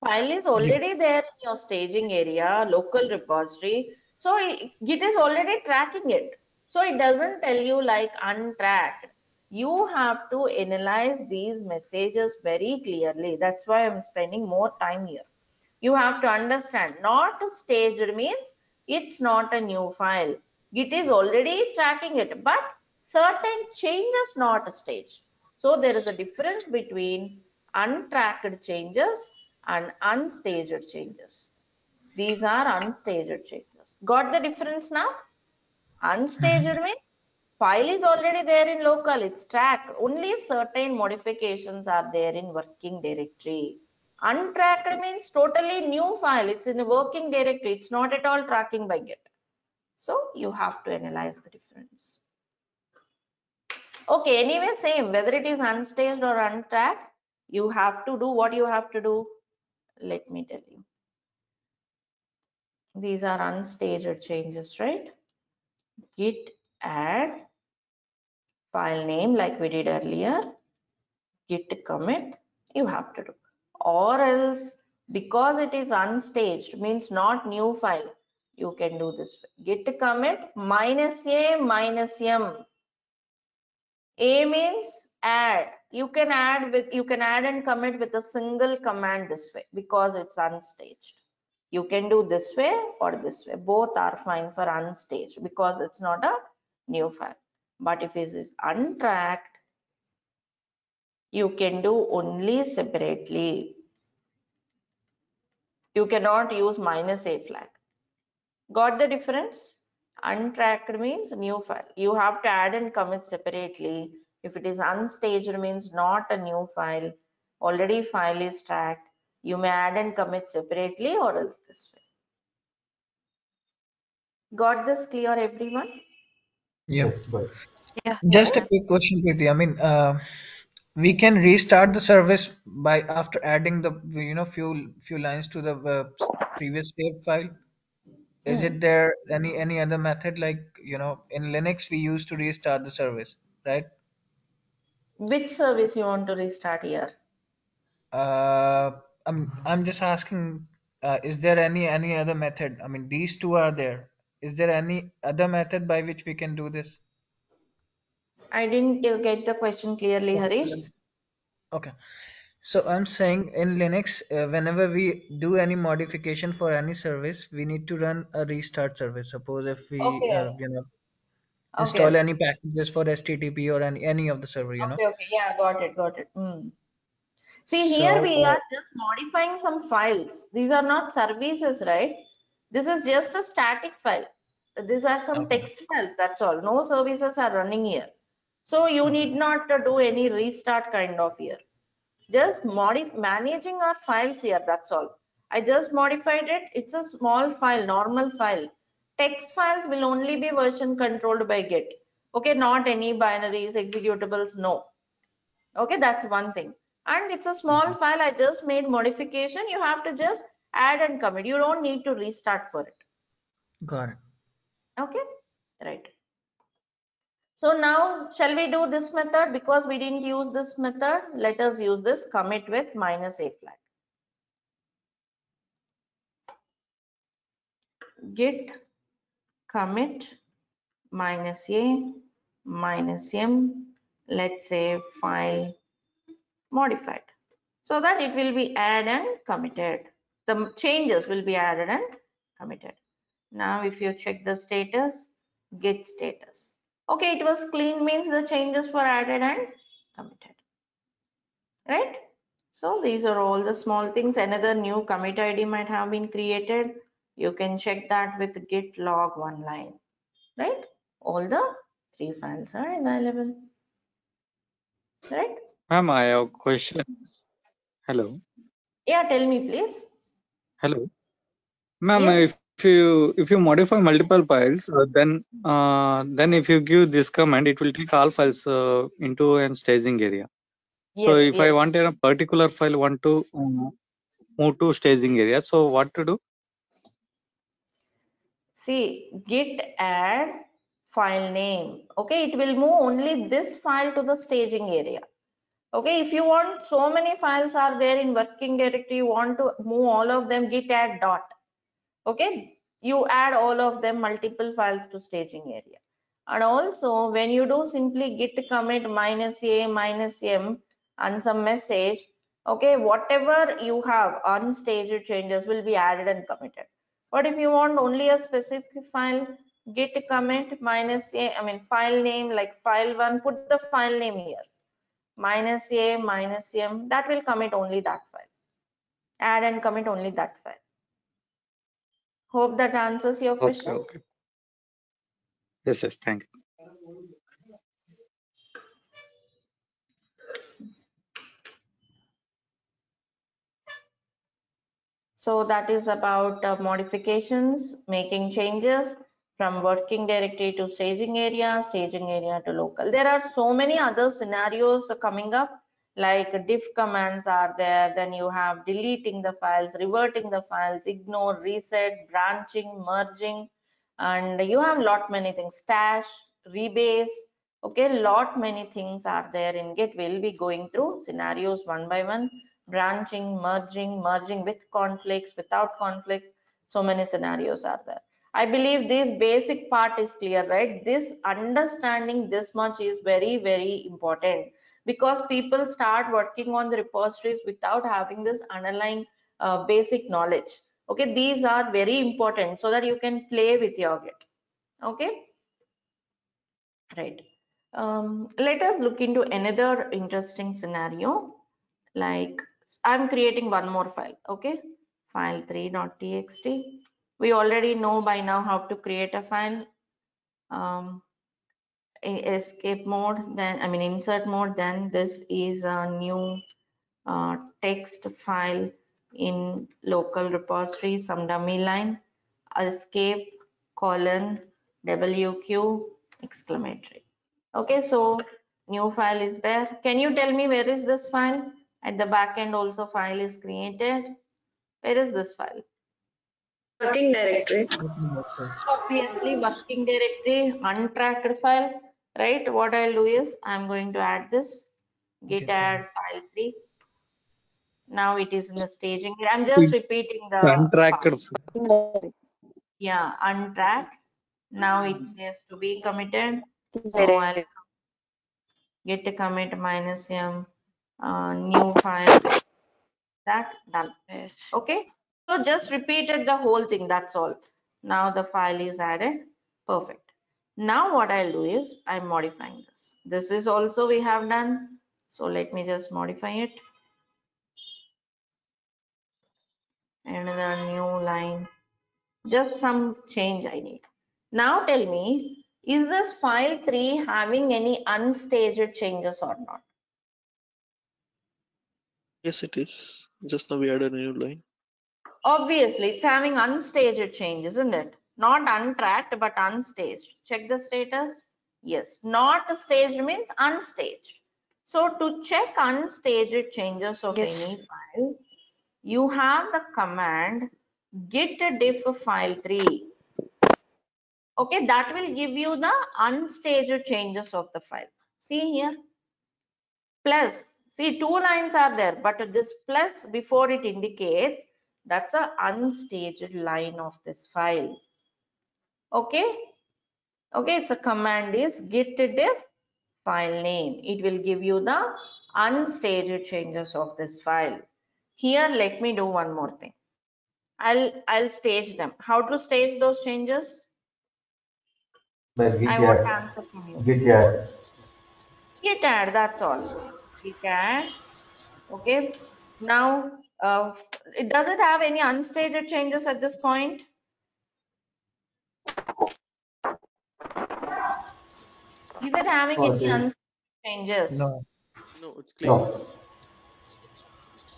File is Yep. already there in your staging area, local repository. So Git is already tracking it. So it doesn't tell you like untracked. You have to analyze these messages very clearly. That's why I'm spending more time here. You have to understand, not staged means it's not a new file. Git is already tracking it, but certain changes not staged. So there is a difference between untracked changes and unstaged changes. These are unstaged changes. Got the difference now? Unstaged means file is already there in local, it's tracked. Only certain modifications are there in working directory. Untracked means totally new file. It's in the working directory. It's not at all tracking by Git. So you have to analyze the difference. Okay, anyway, same. Whether it is unstaged or untracked, you have to do what you have to do. Let me tell you. These are unstaged changes, right? Git add file name like we did earlier. Git commit, you have to do. Or else, because it is unstaged, means not new file, you can do this way. Git commit -a -m. A means add. You can add and commit with a single command this way because it's unstaged. You can do this way or this way. Both are fine for unstaged because it's not a new file. But if it is untracked, you can do only separately. You cannot use -a flag. Got the difference? Untracked means new file. You have to add and commit separately. If it is unstaged means not a new file. Already file is tracked. You may add and commit separately or else this way. Got this clear, everyone? Yep. Yes, good. Just a Okay. quick question, Preeti. I mean, we can restart the service by after adding the few lines to the previous saved file. Is Hmm. it there any other method like in Linux we used to restart the service, right? Which service you want to restart here? Uh, I'm just asking, is there any other method? I mean, these two are there. Is there any other method by which we can do this? I didn't get the question clearly, Harish. Okay. So I'm saying in Linux, whenever we do any modification for any service, we need to run a restart service. Suppose if we, Okay. install Okay. any packages for HTTP or any of the server, Okay. Yeah, got it. Got it. See, here So, we are just modifying some files. These are not services, right? This is just a static file. These are some okay, text files. That's all. No services are running here. So you okay, need not do any restart kind of here. Just managing our files here. That's all. I just modified it. It's a small file, normal file. Text files will only be version controlled by Git. Okay, not any binaries, executables, no. Okay, that's one thing. And it's a small file. I just made modification. You have to just add and commit. You don't need to restart for it. got it. Okay, right. So now shall we do this method? Because we didn't use this method, let us use this commit with -a flag. Git commit -a -m, let's say file modified, so that it will be added and committed. The changes will be added and committed. Now if you check the status, git status. Okay, it was clean means the changes were added and committed, right? So these are all the small things. Another new commit ID might have been created. You can check that with git log one line, right? All the 3 files are available, right? Ma'am, I have a question. Hello. Yeah, tell me please. Hello. Ma'am, Yes, if you modify multiple files, then if you give this command, it will take all files into a staging area. So yes, if I yes. want a particular file want to move to staging area, so what to do? See, git add file name. Okay, it will move only this file to the staging area. Okay, if you want so many files are there in working directory, you want to move all of them, git add dot. Okay, you add all of them, multiple files to staging area. And also when you do simply git commit -a -m and some message, okay, whatever you have unstaged changes will be added and committed. But if you want only a specific file, git commit -a, I mean file name like file1, put the file name here, -a -m, that will commit only that file, add and commit only that file. Hope that answers your Okay, question. okay. Yes, yes, thank you. So that is about modifications, making changes from working directory to staging area to local. There are so many other scenarios coming up, like diff commands are there, then you have deleting the files, reverting the files, ignore, reset, branching, merging, and you have lot many things, stash, rebase. Okay, lot many things are there in Git. We'll be going through scenarios one by one, branching, merging with conflicts, without conflicts. So many scenarios are there. I believe this basic part is clear, right? This understanding this much is very, very important, because people start working on the repositories without having this underlying basic knowledge. Okay, these are very important so that you can play with your Git. Okay, right. Let us look into another interesting scenario. Like I'm creating one more file. Okay, file3.txt. We already know by now how to create a file. Escape mode, then I mean insert mode, then this is a new text file in local repository, some dummy line, escape colon wq exclamatory. Okay, so new file is there. Can you tell me where is this file? At the back end also file is created. Where is this file? Working directory. Obviously working directory, untracked file, right? What I'll do is I'm going to add this git add file3. Now it is in the staging. I'm just repeating the Untracked. part. Yeah, untracked. Now it says to be committed. So I'll git commit -m, new file, that done. Yes. Okay, so just repeated the whole thing, that's all. Now the file is added. Perfect. Now what I'll do is I'm modifying this. This is also we have done. So let me just modify it. Another new line. Just some change I need. Now tell me, is this file 3 having any unstaged changes or not? Yes, it is. Just now we added a new line. Obviously, it's having unstaged change, isn't it? Not untracked, but unstaged. Check the status. Yes, not staged means unstaged. So to check unstaged changes of Yes. any file, you have the command git diff file 3. Okay, that will give you the unstaged changes of the file. See here, plus, see two lines are there, but this plus before it indicates that's a unstaged line of this file. Okay, okay, it's a command is git diff file name. It will give you the unstaged changes of this file. Here, let me do one more thing. I'll stage them. How to stage those changes? By git I want add. answer from you. Git add. Git add, that's all. Git add. Okay. Now, does it have any unstaged changes at this point? Is it having Oh, any unstaged changes? No. No, it's clean. no.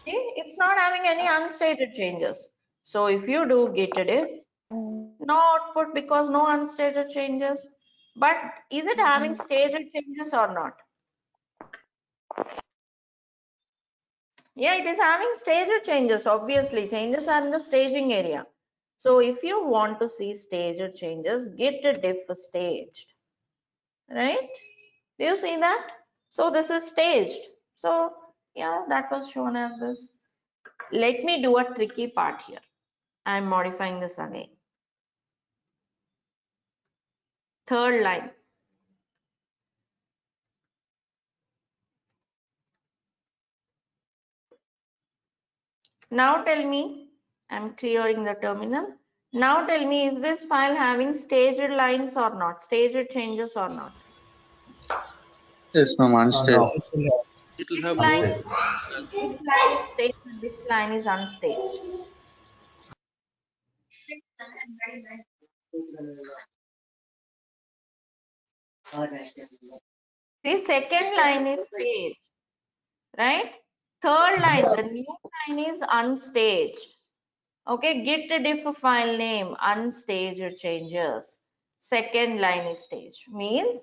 See, it's not having any unstaged changes. So if you do git diff, no output because no unstaged changes. But is it having staged changes or not? Yeah, it is having staged changes. Obviously, changes are in the staging area. So if you want to see staged changes, git diff staged. Right? Do you see that? So this is staged. So yeah, that was shown as this. Let me do a tricky part here. I'm modifying this again. Third line. Now tell me, I'm clearing the terminal. Now tell me, is this file having staged lines or not? Staged changes or not? Yes, ma'am, unstaged. Yes, No. it will have. It will Which have line? both. Unstaged. Which line is staged and which line is unstaged? The second line is staged, right? Third line, the new line is unstaged. Okay, git diff file name, unstaged changes. Second line is staged. Means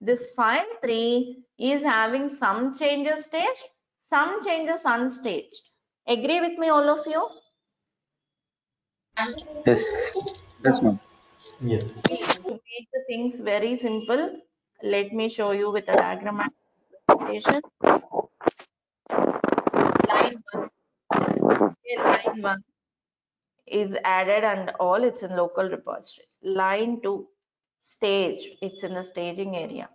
this file 3 is having some changes staged, some changes unstaged. Agree with me, all of you? Yes. Yes, ma'am. Yes. To make the things very simple, let me show you with a diagrammatic representation. Line 1, okay, line 1 is added and all, it's in local repository. Line 2, staged, it's in the staging area.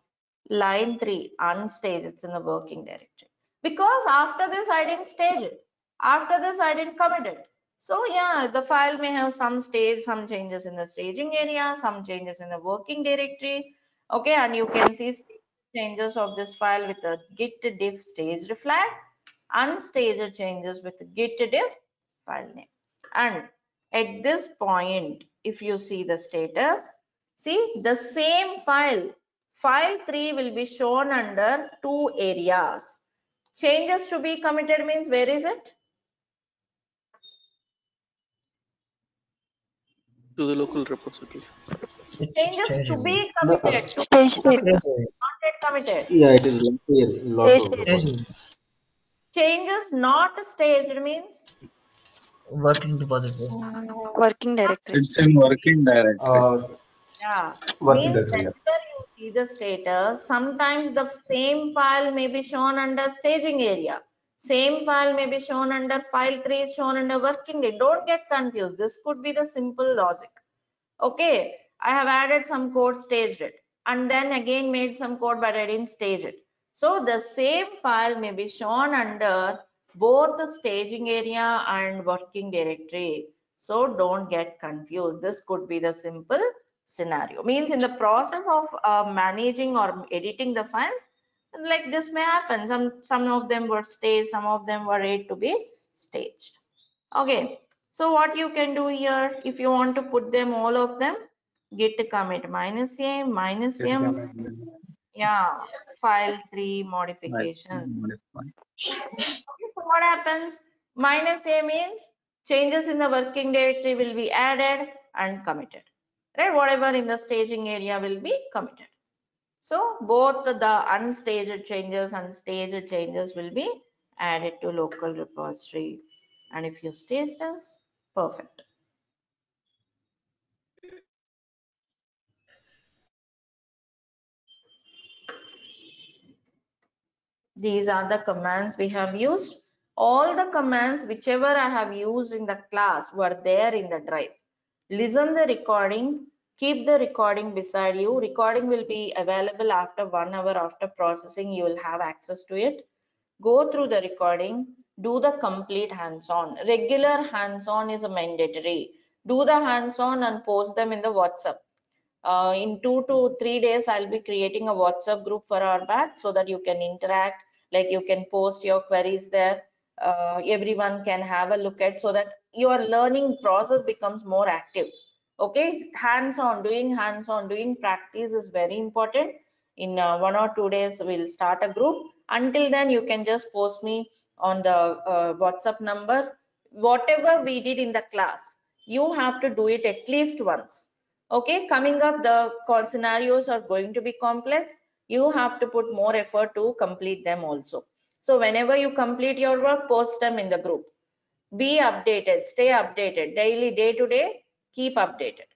Line 3, unstaged, it's in the working directory. Because after this, I didn't stage it. After this, I didn't commit it. So yeah, the file may have some stage, some changes in the staging area, some changes in the working directory. Okay, and you can see changes of this file with the git diff staged flag, unstaged changes with the git diff file name. And at this point, if you see the status, see the same file, file 3 will be shown under 2 areas. Changes to be committed means where is it? Uh, To the local repository. It's Changes to staging. be No. committed, to Stage It's area. not yet committed. Yeah, it is local Stage area. repository. staging. Changes not staged means Working repository. Working directory. It's in working directory. yeah, Working means directory. Yeah. whenever you see the status, sometimes the same file may be shown under staging area. Same file may be shown under file 3 is shown under working day. Don't get confused. This could be the simple logic. Okay, I have added some code, staged it, and then again made some code, but I didn't stage it. So the same file may be shown under both the staging area and working directory. So don't get confused. This could be the simple scenario. Means in the process of managing or editing the files, like this may happen. Some of them were staged, some of them were ready to be staged. Okay. So what you can do here, if you want to put them all of them, git commit -m, yeah, file 3 modification. So what happens? -a means changes in the working directory will be added and committed. Right? Whatever in the staging area will be committed. So both the unstaged changes and staged changes will be added to local repository. And if you stage this, perfect. These are the commands we have used. All the commands whichever I have used in the class were there in the drive. Listen the recording, keep the recording beside you. Recording will be available after 1 hour after processing. You will have access to it. Go through the recording, do the complete hands-on. Regular hands-on is mandatory. Do the hands-on and post them in the WhatsApp. In 2 to 3 days, I'll be creating a WhatsApp group for our batch so that you can interact, like you can post your queries there. Everyone can have a look at so that your learning process becomes more active. Okay, hands-on, doing practice is very important. In 1 or 2 days, we'll start a group. Until then, you can just post me on the WhatsApp number. Whatever we did in the class, you have to do it at least once. Okay, coming up, the scenarios are going to be complex. You have to put more effort to complete them also. So whenever you complete your work, post them in the group. Be updated, stay updated, daily, day to day, keep updated.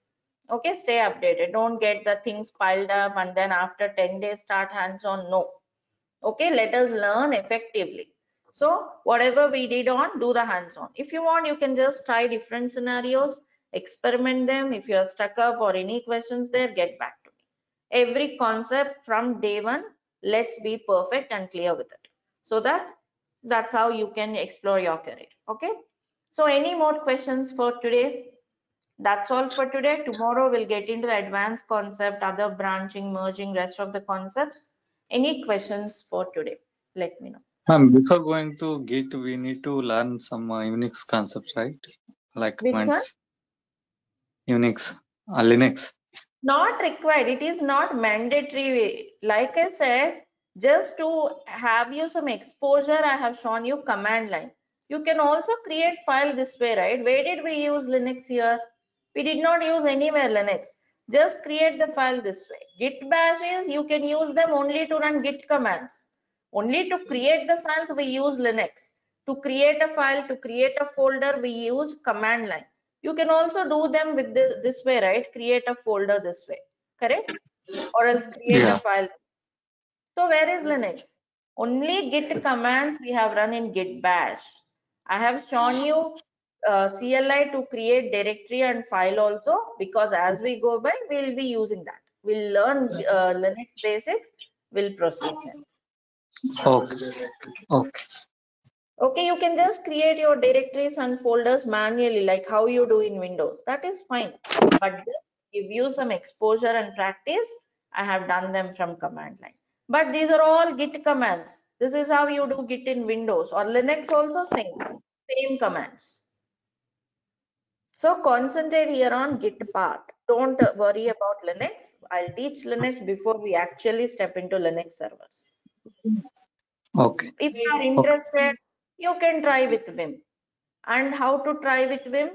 Okay, stay updated. Don't get the things piled up and then after 10 days start hands-on. No. Okay, let us learn effectively. So whatever we did on, do the hands-on. If you want, you can just try different scenarios, experiment them. If you're stuck up or any questions there, get back to me. Every concept from day one, let's be perfect and clear with it. So that's how you can explore your career. Okay. So any more questions for today? That's all for today. Tomorrow we'll get into the advanced concept, other branching, merging, rest of the concepts. Any questions for today? Let me know. Before going to Git, we need to learn some Unix concepts, right? Like Which one? commands. Unix, Linux. Not required. It is not mandatory. Like I said, just to have you some exposure, I have shown you command line. You can also create file this way, right? Where did we use Linux here? We did not use anywhere Linux. Just create the file this way. Git bash is you can use them only to run git commands. Only to create the files we use Linux. To create a file, to create a folder, we use command line. You can also do them with this way, right? Create a folder this way, correct? Or else create a file. So where is Linux? Only git commands we have run in git bash. I have shown you CLI to create directory and file also, because as we go by, we'll be using that. We'll learn Linux basics, we'll proceed then. Okay. Okay. Okay, you can just create your directories and folders manually, like how you do in Windows. That is fine. But just give you some exposure and practice, I have done them from command line. But these are all git commands. This is how you do git in Windows, or Linux also same commands. So concentrate here on git part. Don't worry about Linux. I'll teach Linux before we actually step into Linux servers. Okay. If you are interested, you can try with Vim. And how to try with Vim?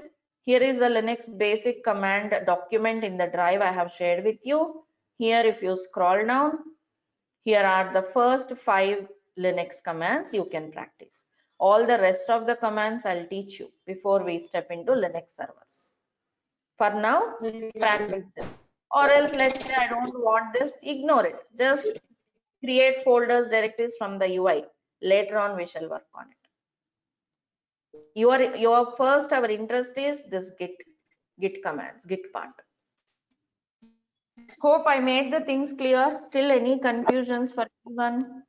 Here is the Linux basic command document in the drive I have shared with you. Here, if you scroll down, here are the first 5 Linux commands you can practice. All the rest of the commands I'll teach you before we step into Linux servers. For now, practice this. Or else, let's say I don't want this, ignore it. Just create folders, directories from the UI. Later on, we shall work on it. Your first, our interest is this git commands, git part. Hope I made the things clear. Still any confusions for anyone?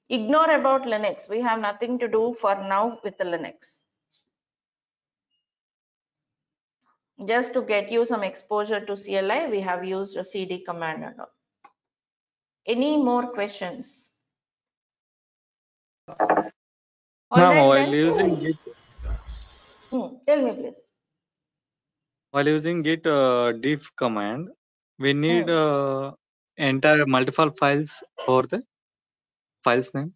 Ignore about Linux. We have nothing to do for now with the Linux. Just to get you some exposure to CLI, we have used a cd command and all. Any more questions? All Now, right while then. using Git, Tell me please. Git diff command, we need Hmm. entire multiple files for the files name.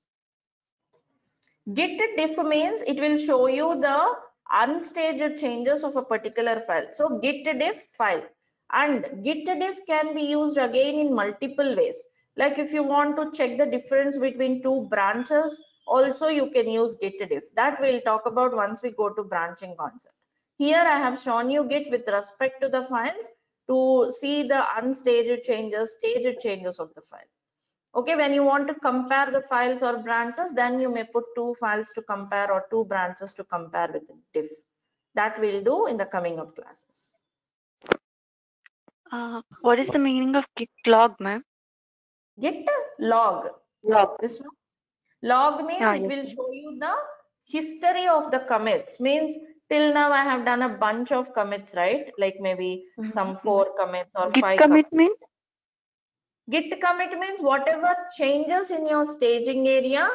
Git diff means it will show you the unstaged changes of a particular file. So git diff file, and git diff can be used again in multiple ways. Like if you want to check the difference between two branches, also you can use git diff. That we'll talk about once we go to branching concept. Here I have shown you git with respect to the files to see the unstaged changes, staged changes of the file. Okay, when you want to compare the files or branches, then you may put two files to compare or two branches to compare with diff. That we'll do in the coming up classes. What is the meaning of git log, ma'am? Git log. Log. This one. Log means Yeah, it yes, will ma'am. show you the history of the commits. Means till now I have done a bunch of commits, right? Like maybe some 4 commits or Git 5 commit commits. means? Git commit means whatever changes in your staging area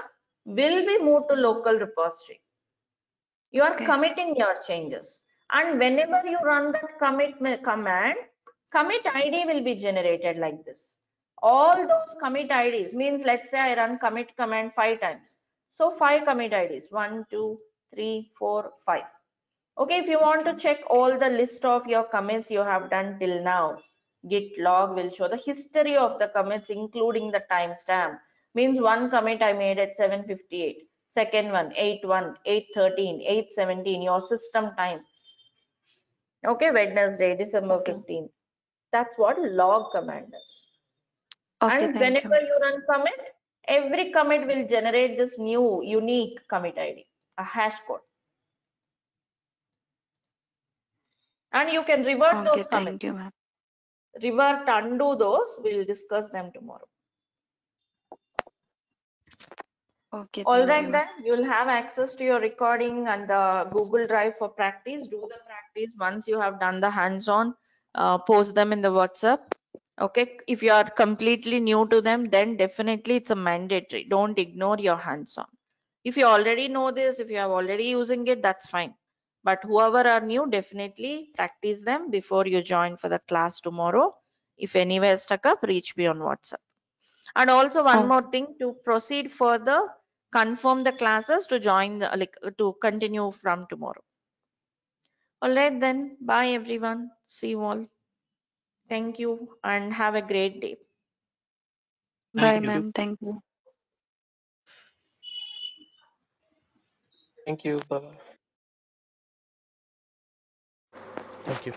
will be moved to local repository. You are Okay. committing your changes, and whenever you run that commit command, commit id will be generated like this. All those commit ids means, let's say I run commit command 5 times, so 5 commit ids, 1 2 3 4 5. Okay, if you want to check all the list of your commits you have done till now, git log will show the history of the commits including the timestamp. Means one commit I made at 7:58, second one 8:1, 8:13, 8:17, your system time. Okay, Wednesday, December Okay. 15th. That's what log command is. Okay, And thank you. whenever you run commit, every commit will generate this new unique commit ID, a hash code. And you can revert Okay, those commits. thank you, ma'am. Revert, undo those. We'll discuss them tomorrow. Okay, All thank right, you, ma'am. then you'll have access to your recording and the Google Drive for practice. Do the practice once you have done the hands-on. Post them in the WhatsApp. Okay, if you are completely new to them, then definitely it's a mandatory. Don't ignore your hands-on. If you already know this, if you are already using it, that's fine. But whoever are new, definitely practice them before you join for the class tomorrow. If anywhere stuck up, reach me on WhatsApp. And also one Oh, more thing, to proceed further, confirm the classes to join the, to continue from tomorrow. All right then, bye everyone. See you all. Thank you and have a great day. bye, Thank you. ma'am. Thank you. Thank you. Bye bye. Thank you.